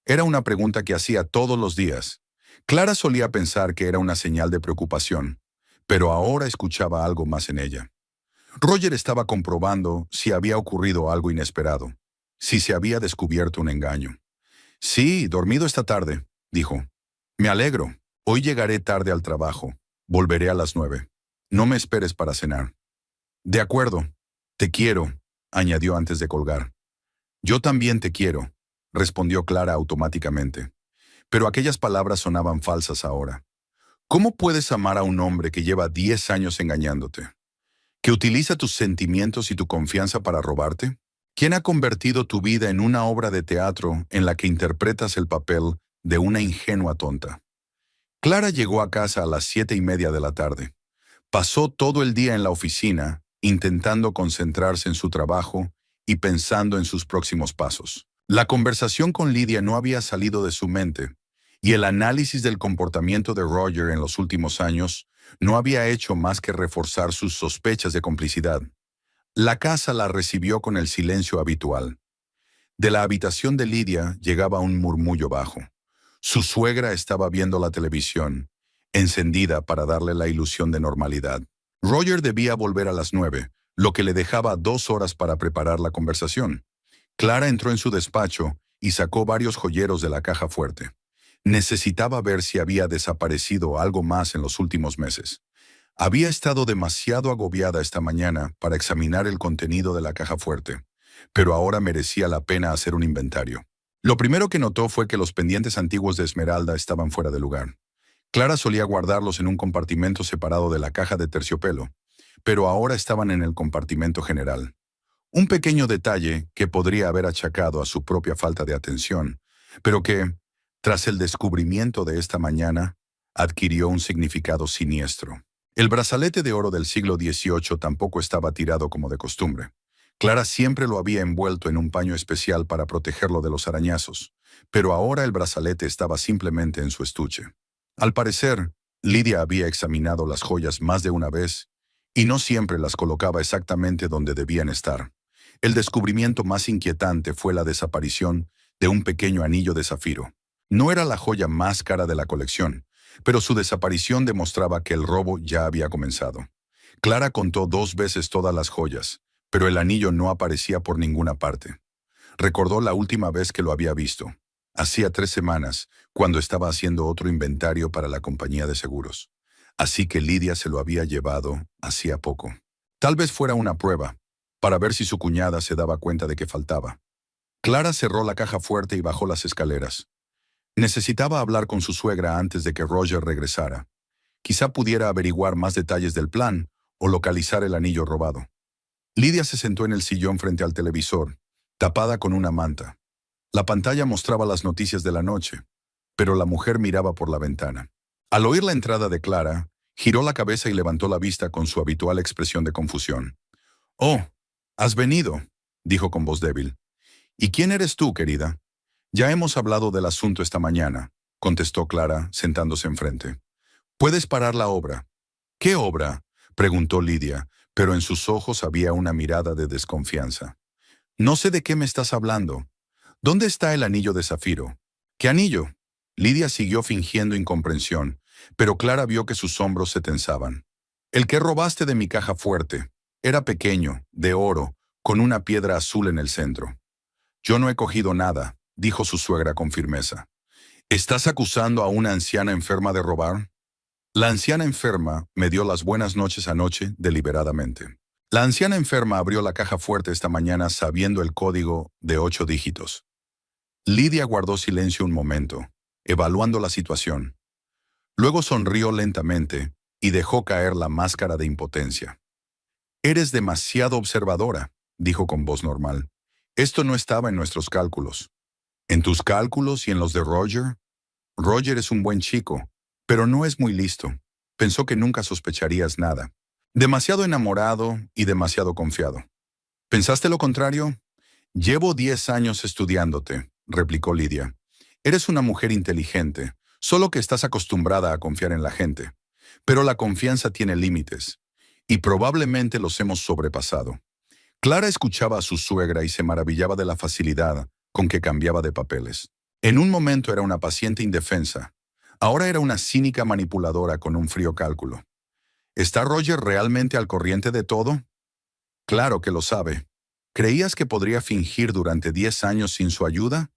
Era una pregunta que hacía todos los días. Clara solía pensar que era una señal de preocupación, pero ahora escuchaba algo más en ella. Roger estaba comprobando si había ocurrido algo inesperado, si se había descubierto un engaño. «Sí, dormido esta tarde», dijo. «Me alegro. Hoy llegaré tarde al trabajo. Volveré a las 9. No me esperes para cenar». «De acuerdo. Te quiero», añadió antes de colgar. «Yo también te quiero», respondió Clara automáticamente. Pero aquellas palabras sonaban falsas ahora. ¿Cómo puedes amar a un hombre que lleva 10 años engañándote? ¿Que utiliza tus sentimientos y tu confianza para robarte? ¿Quién ha convertido tu vida en una obra de teatro en la que interpretas el papel de una ingenua tonta? Clara llegó a casa a las 7:30 de la tarde. Pasó todo el día en la oficina, intentando concentrarse en su trabajo y pensando en sus próximos pasos. La conversación con Lydia no había salido de su mente, y el análisis del comportamiento de Roger en los últimos años no había hecho más que reforzar sus sospechas de complicidad. La casa la recibió con el silencio habitual. De la habitación de Lydia llegaba un murmullo bajo. Su suegra estaba viendo la televisión, encendida para darle la ilusión de normalidad. Roger debía volver a las 9, lo que le dejaba 2 horas para preparar la conversación. Clara entró en su despacho y sacó varios joyeros de la caja fuerte. Necesitaba ver si había desaparecido algo más en los últimos meses. Había estado demasiado agobiada esta mañana para examinar el contenido de la caja fuerte, pero ahora merecía la pena hacer un inventario. Lo primero que notó fue que los pendientes antiguos de Esmeralda estaban fuera de lugar. Clara solía guardarlos en un compartimento separado de la caja de terciopelo, pero ahora estaban en el compartimento general. Un pequeño detalle que podría haber achacado a su propia falta de atención, pero que, tras el descubrimiento de esta mañana, adquirió un significado siniestro. El brazalete de oro del siglo XVIII tampoco estaba tirado como de costumbre. Clara siempre lo había envuelto en un paño especial para protegerlo de los arañazos, pero ahora el brazalete estaba simplemente en su estuche. Al parecer, Lydia había examinado las joyas más de una vez y no siempre las colocaba exactamente donde debían estar. El descubrimiento más inquietante fue la desaparición de un pequeño anillo de zafiro. No era la joya más cara de la colección, pero su desaparición demostraba que el robo ya había comenzado. Clara contó 2 veces todas las joyas, pero el anillo no aparecía por ninguna parte. Recordó la última vez que lo había visto. Hacía 3 semanas, cuando estaba haciendo otro inventario para la compañía de seguros. Así que Lydia se lo había llevado hacía poco. Tal vez fuera una prueba, para ver si su cuñada se daba cuenta de que faltaba. Clara cerró la caja fuerte y bajó las escaleras. Necesitaba hablar con su suegra antes de que Roger regresara. Quizá pudiera averiguar más detalles del plan o localizar el anillo robado. Lydia se sentó en el sillón frente al televisor, tapada con una manta. La pantalla mostraba las noticias de la noche, pero la mujer miraba por la ventana. Al oír la entrada de Clara, giró la cabeza y levantó la vista con su habitual expresión de confusión. «Oh, has venido», dijo con voz débil. «¿Y quién eres tú, querida?» «Ya hemos hablado del asunto esta mañana», contestó Clara, sentándose enfrente. «Puedes parar la obra». «¿Qué obra?», preguntó Lydia, pero en sus ojos había una mirada de desconfianza. No sé de qué me estás hablando. ¿Dónde está el anillo de zafiro? ¿Qué anillo? Lidia siguió fingiendo incomprensión, pero Clara vio que sus hombros se tensaban. El que robaste de mi caja fuerte. Era pequeño, de oro, con una piedra azul en el centro. Yo no he cogido nada, dijo su suegra con firmeza. ¿Estás acusando a una anciana enferma de robar? La anciana enferma me dio las buenas noches anoche deliberadamente. La anciana enferma abrió la caja fuerte esta mañana sabiendo el código de 8 dígitos. Lidia guardó silencio un momento, evaluando la situación. Luego sonrió lentamente y dejó caer la máscara de impotencia. Eres demasiado observadora, dijo con voz normal. Esto no estaba en nuestros cálculos. ¿En tus cálculos y en los de Roger? Roger es un buen chico, pero no es muy listo. Pensó que nunca sospecharías nada. Demasiado enamorado y demasiado confiado. ¿Pensaste lo contrario? Llevo 10 años estudiándote, replicó Lidia. Eres una mujer inteligente, solo que estás acostumbrada a confiar en la gente. Pero la confianza tiene límites, y probablemente los hemos sobrepasado. Clara escuchaba a su suegra y se maravillaba de la facilidad con que cambiaba de papeles. En un momento era una paciente indefensa, ahora era una cínica manipuladora con un frío cálculo. ¿Está Roger realmente al corriente de todo? Claro que lo sabe. ¿Creías que podría fingir durante 10 años sin su ayuda?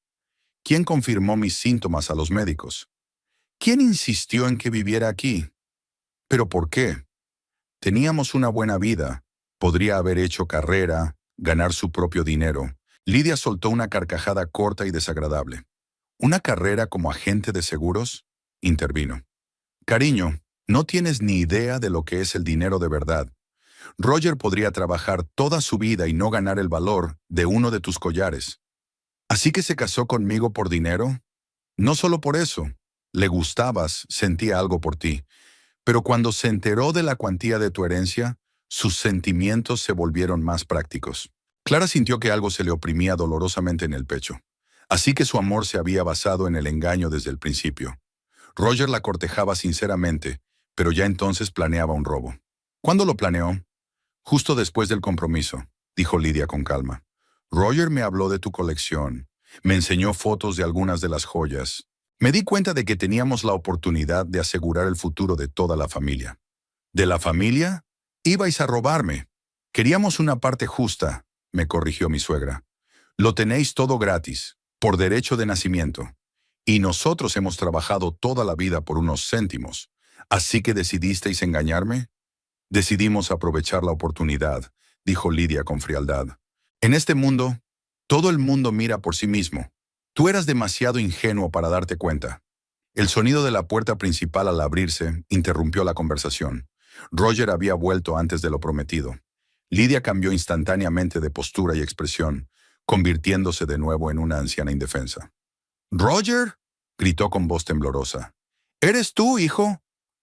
¿Quién confirmó mis síntomas a los médicos? ¿Quién insistió en que viviera aquí? ¿Pero por qué? Teníamos una buena vida. Podría haber hecho carrera, ganar su propio dinero. Lidia soltó una carcajada corta y desagradable. ¿Una carrera como agente de seguros? Intervino. Cariño, no tienes ni idea de lo que es el dinero de verdad. Roger podría trabajar toda su vida y no ganar el valor de uno de tus collares. ¿Así que se casó conmigo por dinero? No solo por eso. Le gustabas, sentía algo por ti. Pero cuando se enteró de la cuantía de tu herencia, sus sentimientos se volvieron más prácticos. Clara sintió que algo se le oprimía dolorosamente en el pecho. Así que su amor se había basado en el engaño desde el principio. Roger la cortejaba sinceramente, pero ya entonces planeaba un robo. ¿Cuándo lo planeó? Justo después del compromiso, dijo Lidia con calma. Roger me habló de tu colección. Me enseñó fotos de algunas de las joyas. Me di cuenta de que teníamos la oportunidad de asegurar el futuro de toda la familia. ¿De la familia? Ibais a robarme. Queríamos una parte justa, me corrigió mi suegra. Lo tenéis todo gratis, por derecho de nacimiento. Y nosotros hemos trabajado toda la vida por unos céntimos. ¿Así que decidisteis engañarme? Decidimos aprovechar la oportunidad, dijo Lidia con frialdad. En este mundo, todo el mundo mira por sí mismo. Tú eras demasiado ingenuo para darte cuenta. El sonido de la puerta principal al abrirse interrumpió la conversación. Roger había vuelto antes de lo prometido. Lidia cambió instantáneamente de postura y expresión, convirtiéndose de nuevo en una anciana indefensa. «¿Roger?», gritó con voz temblorosa. «¿Eres tú, hijo?»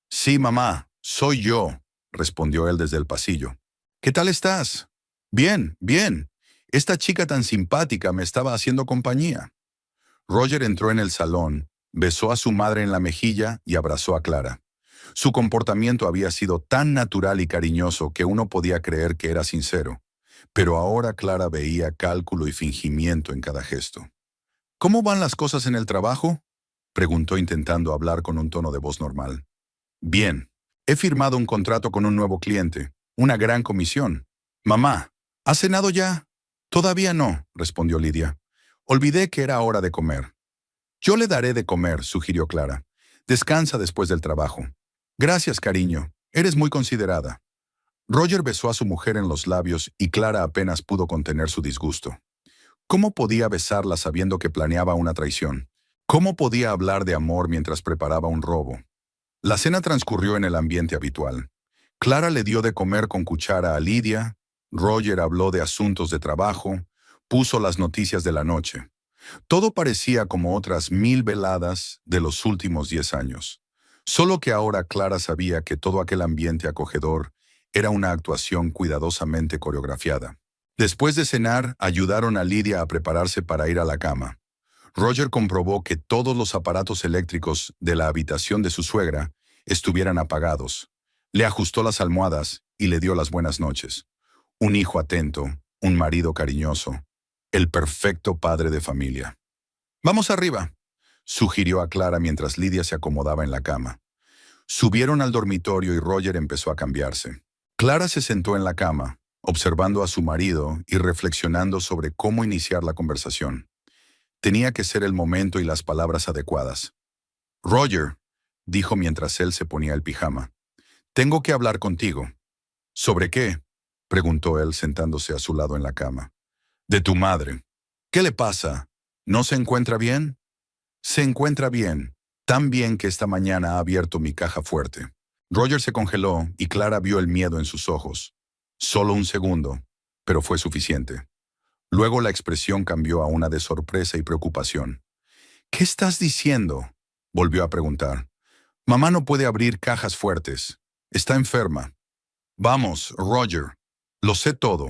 «Sí, mamá, soy yo», respondió él desde el pasillo. «¿Qué tal estás?» «Bien, bien. Esta chica tan simpática me estaba haciendo compañía». Roger entró en el salón, besó a su madre en la mejilla y abrazó a Clara. Su comportamiento había sido tan natural y cariñoso que uno podía creer que era sincero, pero ahora Clara veía cálculo y fingimiento en cada gesto. «¿Cómo van las cosas en el trabajo?», preguntó intentando hablar con un tono de voz normal. «Bien. He firmado un contrato con un nuevo cliente, una gran comisión. Mamá, ¿has cenado ya?» «Todavía no», respondió Lidia. «Olvidé que era hora de comer». «Yo le daré de comer», sugirió Clara. «Descansa después del trabajo». «Gracias, cariño. Eres muy considerada». Roger besó a su mujer en los labios y Clara apenas pudo contener su disgusto. ¿Cómo podía besarla sabiendo que planeaba una traición? ¿Cómo podía hablar de amor mientras preparaba un robo? La cena transcurrió en el ambiente habitual. Clara le dio de comer con cuchara a Lidia, Roger habló de asuntos de trabajo, puso las noticias de la noche. Todo parecía como otras 1000 veladas de los últimos 10 años. Solo que ahora Clara sabía que todo aquel ambiente acogedor era una actuación cuidadosamente coreografiada. Después de cenar, ayudaron a Lidia a prepararse para ir a la cama. Roger comprobó que todos los aparatos eléctricos de la habitación de su suegra estuvieran apagados. Le ajustó las almohadas y le dio las buenas noches. Un hijo atento, un marido cariñoso, el perfecto padre de familia. «Vamos arriba», sugirió a Clara mientras Lidia se acomodaba en la cama. Subieron al dormitorio y Roger empezó a cambiarse. Clara se sentó en la cama, observando a su marido y reflexionando sobre cómo iniciar la conversación. Tenía que ser el momento y las palabras adecuadas. «Roger», dijo mientras él se ponía el pijama, «tengo que hablar contigo». «¿Sobre qué?», preguntó él sentándose a su lado en la cama. «De tu madre. ¿Qué le pasa? ¿No se encuentra bien?» «Se encuentra bien, tan bien que esta mañana ha abierto mi caja fuerte». Roger se congeló y Clara vio el miedo en sus ojos. Solo un segundo, pero fue suficiente. Luego la expresión cambió a una de sorpresa y preocupación. «¿Qué estás diciendo?», volvió a preguntar. «Mamá no puede abrir cajas fuertes. Está enferma». «Vamos, Roger. Lo sé todo».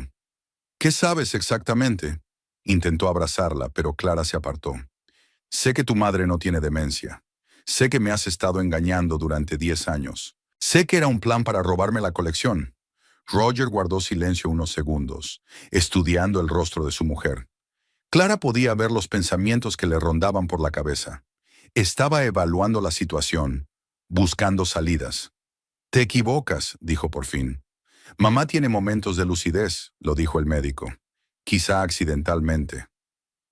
«¿Qué sabes exactamente?». Intentó abrazarla, pero Clara se apartó. «Sé que tu madre no tiene demencia. Sé que me has estado engañando durante 10 años. Sé que era un plan para robarme la colección». Roger guardó silencio unos segundos, estudiando el rostro de su mujer. Clara podía ver los pensamientos que le rondaban por la cabeza. Estaba evaluando la situación, buscando salidas. «Te equivocas», dijo por fin. «Mamá tiene momentos de lucidez», lo dijo el médico. «Quizá accidentalmente».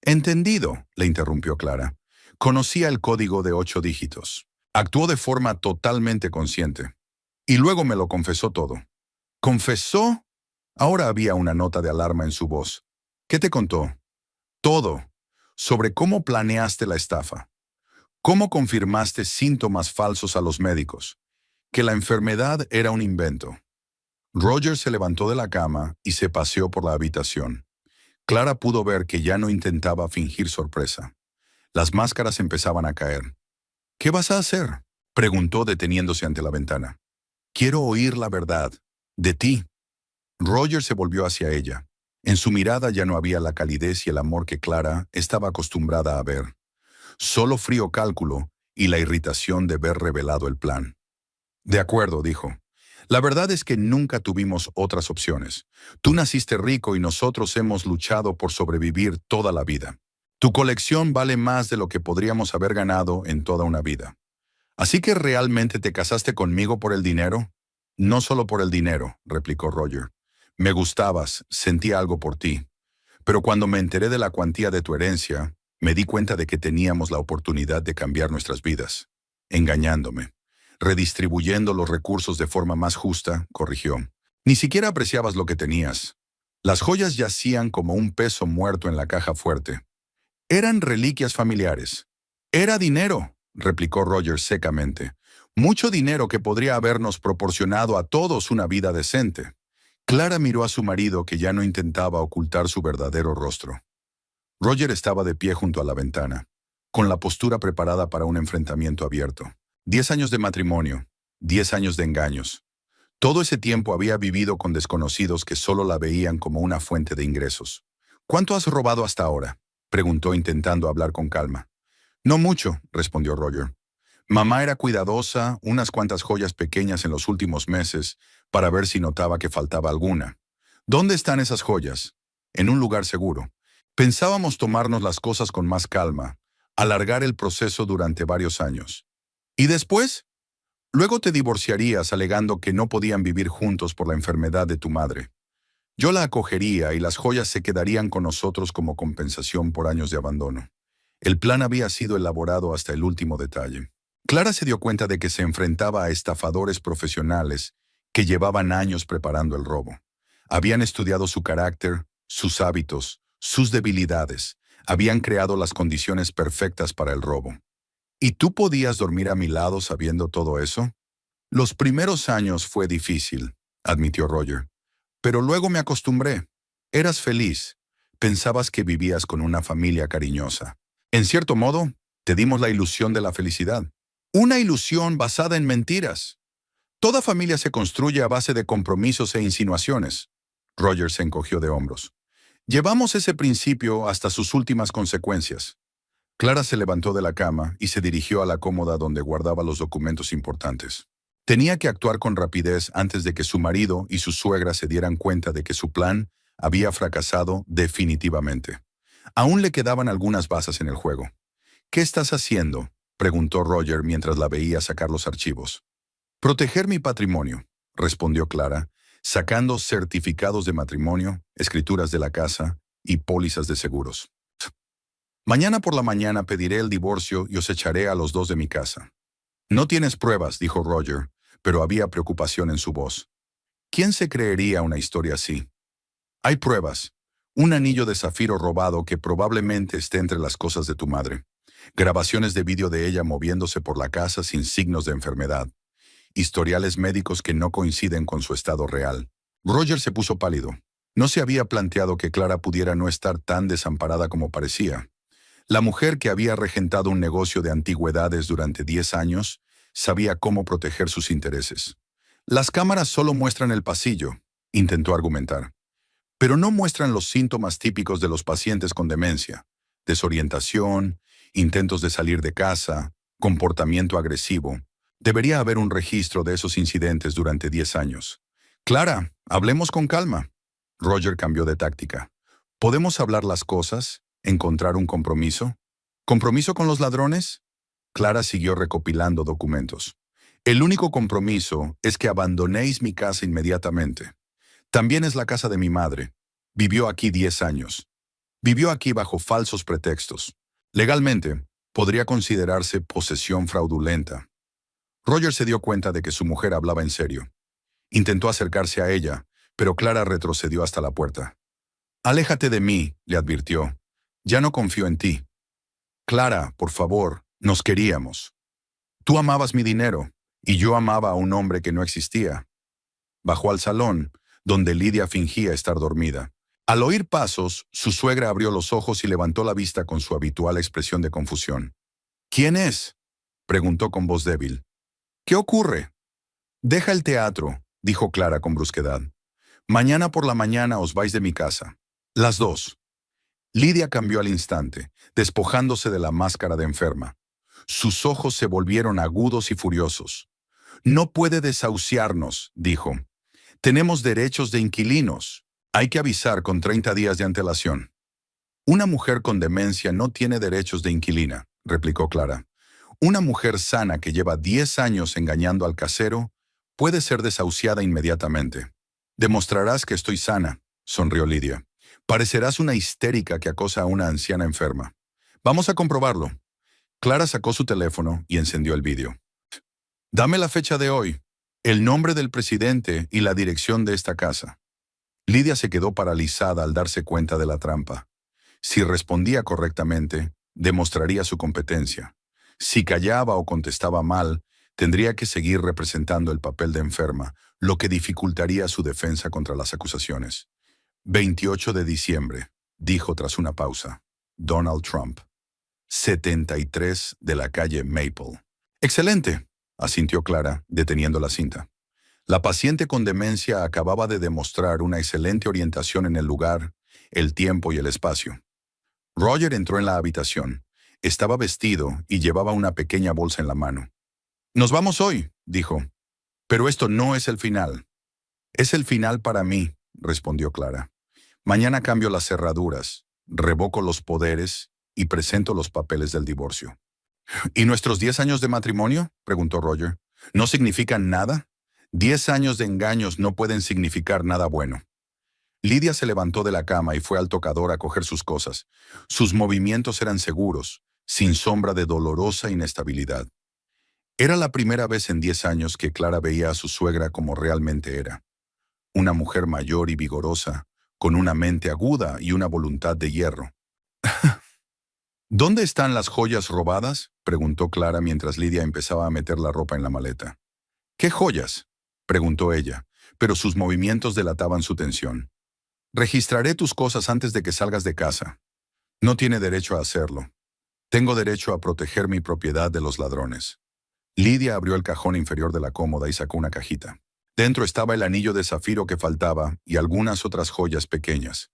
«Entendido», le interrumpió Clara. «Conocía el código de 8 dígitos. Actuó de forma totalmente consciente. Y luego me lo confesó todo». «¿Confesó?». Ahora había una nota de alarma en su voz. «¿Qué te contó?». «Todo. Sobre cómo planeaste la estafa. Cómo confirmaste síntomas falsos a los médicos. Que la enfermedad era un invento». Roger se levantó de la cama y se paseó por la habitación. Clara pudo ver que ya no intentaba fingir sorpresa. Las máscaras empezaban a caer. «¿Qué vas a hacer?», preguntó deteniéndose ante la ventana. «Quiero oír la verdad. De ti». Roger se volvió hacia ella. En su mirada ya no había la calidez y el amor que Clara estaba acostumbrada a ver. Solo frío cálculo y la irritación de ver revelado el plan. «De acuerdo», dijo. «La verdad es que nunca tuvimos otras opciones. Tú naciste rico y nosotros hemos luchado por sobrevivir toda la vida. Tu colección vale más de lo que podríamos haber ganado en toda una vida. ¿Así que realmente te casaste conmigo por el dinero?». «No solo por el dinero», replicó Roger. «Me gustabas, sentí algo por ti. Pero cuando me enteré de la cuantía de tu herencia, me di cuenta de que teníamos la oportunidad de cambiar nuestras vidas. Engañándome. Redistribuyendo los recursos de forma más justa», corrigió. «Ni siquiera apreciabas lo que tenías. Las joyas yacían como un peso muerto en la caja fuerte. Eran reliquias familiares». «Era dinero», replicó Roger secamente. «Mucho dinero que podría habernos proporcionado a todos una vida decente». Clara miró a su marido, que ya no intentaba ocultar su verdadero rostro. Roger estaba de pie junto a la ventana, con la postura preparada para un enfrentamiento abierto. 10 años de matrimonio, 10 años de engaños. Todo ese tiempo había vivido con desconocidos que solo la veían como una fuente de ingresos. «¿Cuánto has robado hasta ahora?», preguntó intentando hablar con calma. «No mucho», respondió Roger. «Mamá era cuidadosa, unas cuantas joyas pequeñas en los últimos meses, para ver si notaba que faltaba alguna». «¿Dónde están esas joyas?». «En un lugar seguro. Pensábamos tomarnos las cosas con más calma, alargar el proceso durante varios años». «¿Y después?». «Luego te divorciarías alegando que no podían vivir juntos por la enfermedad de tu madre. Yo la acogería y las joyas se quedarían con nosotros como compensación por años de abandono». El plan había sido elaborado hasta el último detalle. Clara se dio cuenta de que se enfrentaba a estafadores profesionales que llevaban años preparando el robo. Habían estudiado su carácter, sus hábitos, sus debilidades. Habían creado las condiciones perfectas para el robo. «¿Y tú podías dormir a mi lado sabiendo todo eso?». «Los primeros años fue difícil», admitió Roger. «Pero luego me acostumbré. Eras feliz. Pensabas que vivías con una familia cariñosa. En cierto modo, te dimos la ilusión de la felicidad. Una ilusión basada en mentiras. Toda familia se construye a base de compromisos e insinuaciones». Roger se encogió de hombros. «Llevamos ese principio hasta sus últimas consecuencias». Clara se levantó de la cama y se dirigió a la cómoda donde guardaba los documentos importantes. Tenía que actuar con rapidez antes de que su marido y su suegra se dieran cuenta de que su plan había fracasado definitivamente. Aún le quedaban algunas bazas en el juego. ¿Qué estás haciendo?, preguntó Roger mientras la veía sacar los archivos. Proteger mi patrimonio, respondió Clara, sacando certificados de matrimonio, escrituras de la casa y pólizas de seguros. Mañana por la mañana pediré el divorcio y os echaré a los dos de mi casa. No tienes pruebas, dijo Roger, pero había preocupación en su voz. ¿Quién se creería una historia así? Hay pruebas. Un anillo de zafiro robado que probablemente esté entre las cosas de tu madre. Grabaciones de vídeo de ella moviéndose por la casa sin signos de enfermedad. Historiales médicos que no coinciden con su estado real. Roger se puso pálido. No se había planteado que Clara pudiera no estar tan desamparada como parecía. La mujer que había regentado un negocio de antigüedades durante 10 años sabía cómo proteger sus intereses. Las cámaras solo muestran el pasillo, intentó argumentar, pero no muestran los síntomas típicos de los pacientes con demencia: desorientación, intentos de salir de casa, comportamiento agresivo. Debería haber un registro de esos incidentes durante 10 años. Clara, hablemos con calma. Roger cambió de táctica. ¿Podemos hablar las cosas? ¿Encontrar un compromiso? ¿Compromiso con los ladrones? Clara siguió recopilando documentos. El único compromiso es que abandonéis mi casa inmediatamente. También es la casa de mi madre. Vivió aquí 10 años. Vivió aquí bajo falsos pretextos. Legalmente, podría considerarse posesión fraudulenta. Roger se dio cuenta de que su mujer hablaba en serio. Intentó acercarse a ella, pero Clara retrocedió hasta la puerta. «Aléjate de mí», le advirtió. «Ya no confío en ti». «Clara, por favor, nos queríamos. Tú amabas mi dinero, y yo amaba a un hombre que no existía». Bajó al salón, donde Lidia fingía estar dormida. Al oír pasos, su suegra abrió los ojos y levantó la vista con su habitual expresión de confusión. «¿Quién es?», preguntó con voz débil. «¿Qué ocurre?». «Deja el teatro», dijo Clara con brusquedad. «Mañana por la mañana os vais de mi casa. Las dos». Lidia cambió al instante, despojándose de la máscara de enferma. Sus ojos se volvieron agudos y furiosos. «No puede desahuciarnos», dijo. «Tenemos derechos de inquilinos. Hay que avisar con 30 días de antelación». «Una mujer con demencia no tiene derechos de inquilina», replicó Clara. «Una mujer sana que lleva 10 años engañando al casero puede ser desahuciada inmediatamente». «Demostrarás que estoy sana», sonrió Lidia. «Parecerás una histérica que acosa a una anciana enferma. Vamos a comprobarlo». Clara sacó su teléfono y encendió el vídeo. «Dame la fecha de hoy, el nombre del presidente y la dirección de esta casa». Lidia se quedó paralizada al darse cuenta de la trampa. Si respondía correctamente, demostraría su competencia. Si callaba o contestaba mal, tendría que seguir representando el papel de enferma, lo que dificultaría su defensa contra las acusaciones. 28 de diciembre, dijo tras una pausa. Donald Trump. 73 de la calle Maple. «Excelente», asintió Clara, deteniendo la cinta. La paciente con demencia acababa de demostrar una excelente orientación en el lugar, el tiempo y el espacio. Roger entró en la habitación. Estaba vestido y llevaba una pequeña bolsa en la mano. «Nos vamos hoy», dijo. «Pero esto no es el final». «Es el final para mí», respondió Clara. «Mañana cambio las cerraduras, revoco los poderes y presento los papeles del divorcio». «¿Y nuestros 10 años de matrimonio?», preguntó Roger. «¿No significan nada? 10 años de engaños no pueden significar nada bueno». Lidia se levantó de la cama y fue al tocador a coger sus cosas. Sus movimientos eran seguros, sin sombra de dolorosa inestabilidad. Era la primera vez en 10 años que Clara veía a su suegra como realmente era. Una mujer mayor y vigorosa, con una mente aguda y una voluntad de hierro. «¿Dónde están las joyas robadas?», preguntó Clara mientras Lidia empezaba a meter la ropa en la maleta. «¿Qué joyas?», preguntó ella, pero sus movimientos delataban su tensión. «Registraré tus cosas antes de que salgas de casa». «No tiene derecho a hacerlo. Tengo derecho a proteger mi propiedad de los ladrones». Lidia abrió el cajón inferior de la cómoda y sacó una cajita. Dentro estaba el anillo de zafiro que faltaba y algunas otras joyas pequeñas.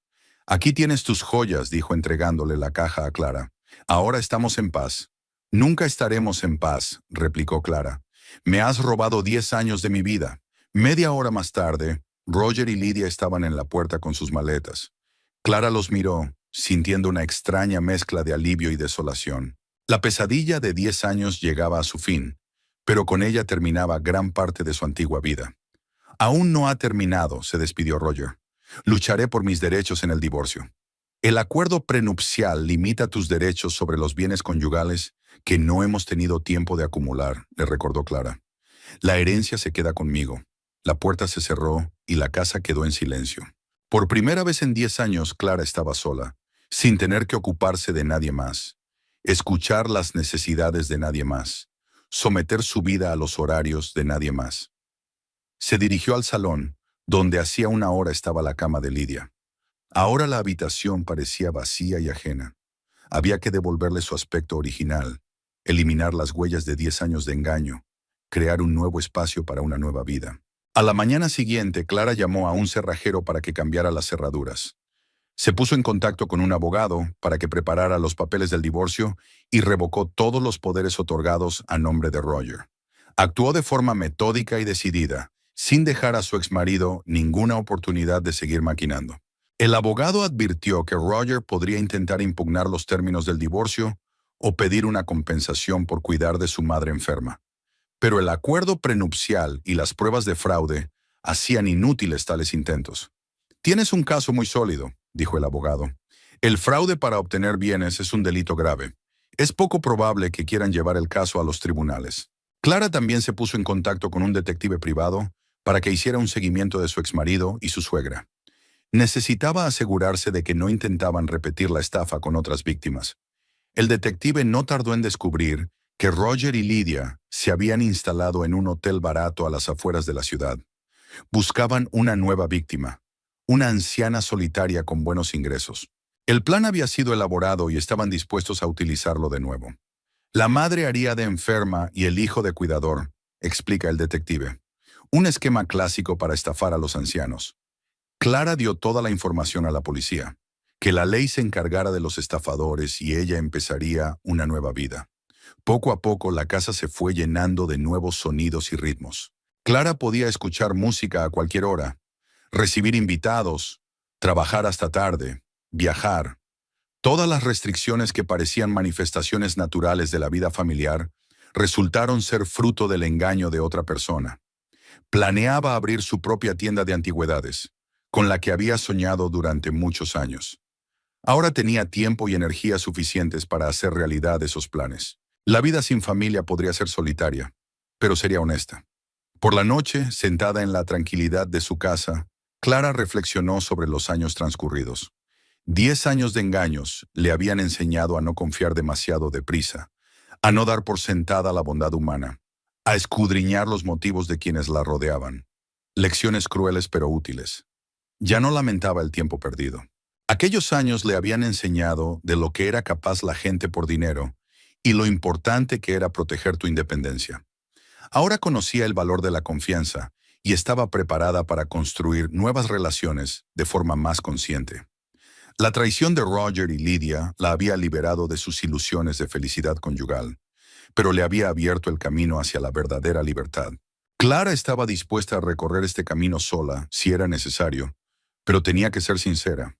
«Aquí tienes tus joyas», dijo entregándole la caja a Clara. «Ahora estamos en paz». «Nunca estaremos en paz», replicó Clara. Me has robado 10 años de mi vida. Media hora más tarde, Roger y Lydia estaban en la puerta con sus maletas. Clara los miró, sintiendo una extraña mezcla de alivio y desolación. La pesadilla de 10 años llegaba a su fin, pero con ella terminaba gran parte de su antigua vida. Aún no ha terminado, se despidió Roger. Lucharé por mis derechos en el divorcio. El acuerdo prenupcial limita tus derechos sobre los bienes conyugales que no hemos tenido tiempo de acumular, le recordó Clara. La herencia se queda conmigo. La puerta se cerró y la casa quedó en silencio. Por primera vez en 10 años, Clara estaba sola, sin tener que ocuparse de nadie más, escuchar las necesidades de nadie más, someter su vida a los horarios de nadie más. Se dirigió al salón, donde hacía una hora estaba la cama de Lydia. Ahora la habitación parecía vacía y ajena. Había que devolverle su aspecto original, eliminar las huellas de 10 años de engaño, crear un nuevo espacio para una nueva vida. A la mañana siguiente, Clara llamó a un cerrajero para que cambiara las cerraduras. Se puso en contacto con un abogado para que preparara los papeles del divorcio y revocó todos los poderes otorgados a nombre de Roger. Actuó de forma metódica y decidida, sin dejar a su exmarido ninguna oportunidad de seguir maquinando. El abogado advirtió que Roger podría intentar impugnar los términos del divorcio o pedir una compensación por cuidar de su madre enferma. Pero el acuerdo prenupcial y las pruebas de fraude hacían inútiles tales intentos. «Tienes un caso muy sólido», dijo el abogado. «El fraude para obtener bienes es un delito grave. Es poco probable que quieran llevar el caso a los tribunales». Clara también se puso en contacto con un detective privado para que hiciera un seguimiento de su exmarido y su suegra. Necesitaba asegurarse de que no intentaban repetir la estafa con otras víctimas. El detective no tardó en descubrir que Roger y Lydia se habían instalado en un hotel barato a las afueras de la ciudad. Buscaban una nueva víctima, una anciana solitaria con buenos ingresos. El plan había sido elaborado y estaban dispuestos a utilizarlo de nuevo. La madre haría de enferma y el hijo de cuidador, explica el detective. Un esquema clásico para estafar a los ancianos. Clara dio toda la información a la policía, que la ley se encargara de los estafadores y ella empezaría una nueva vida. Poco a poco la casa se fue llenando de nuevos sonidos y ritmos. Clara podía escuchar música a cualquier hora, recibir invitados, trabajar hasta tarde, viajar. Todas las restricciones que parecían manifestaciones naturales de la vida familiar resultaron ser fruto del engaño de otra persona. Planeaba abrir su propia tienda de antigüedades, con la que había soñado durante muchos años. Ahora tenía tiempo y energía suficientes para hacer realidad esos planes. La vida sin familia podría ser solitaria, pero sería honesta. Por la noche, sentada en la tranquilidad de su casa, Clara reflexionó sobre los años transcurridos. 10 años de engaños le habían enseñado a no confiar demasiado deprisa, a no dar por sentada la bondad humana, a escudriñar los motivos de quienes la rodeaban. Lecciones crueles pero útiles. Ya no lamentaba el tiempo perdido. Aquellos años le habían enseñado de lo que era capaz la gente por dinero y lo importante que era proteger tu independencia. Ahora conocía el valor de la confianza y estaba preparada para construir nuevas relaciones de forma más consciente. La traición de Roger y Lydia la había liberado de sus ilusiones de felicidad conyugal, pero le había abierto el camino hacia la verdadera libertad. Clara estaba dispuesta a recorrer este camino sola, si era necesario, pero tenía que ser sincera.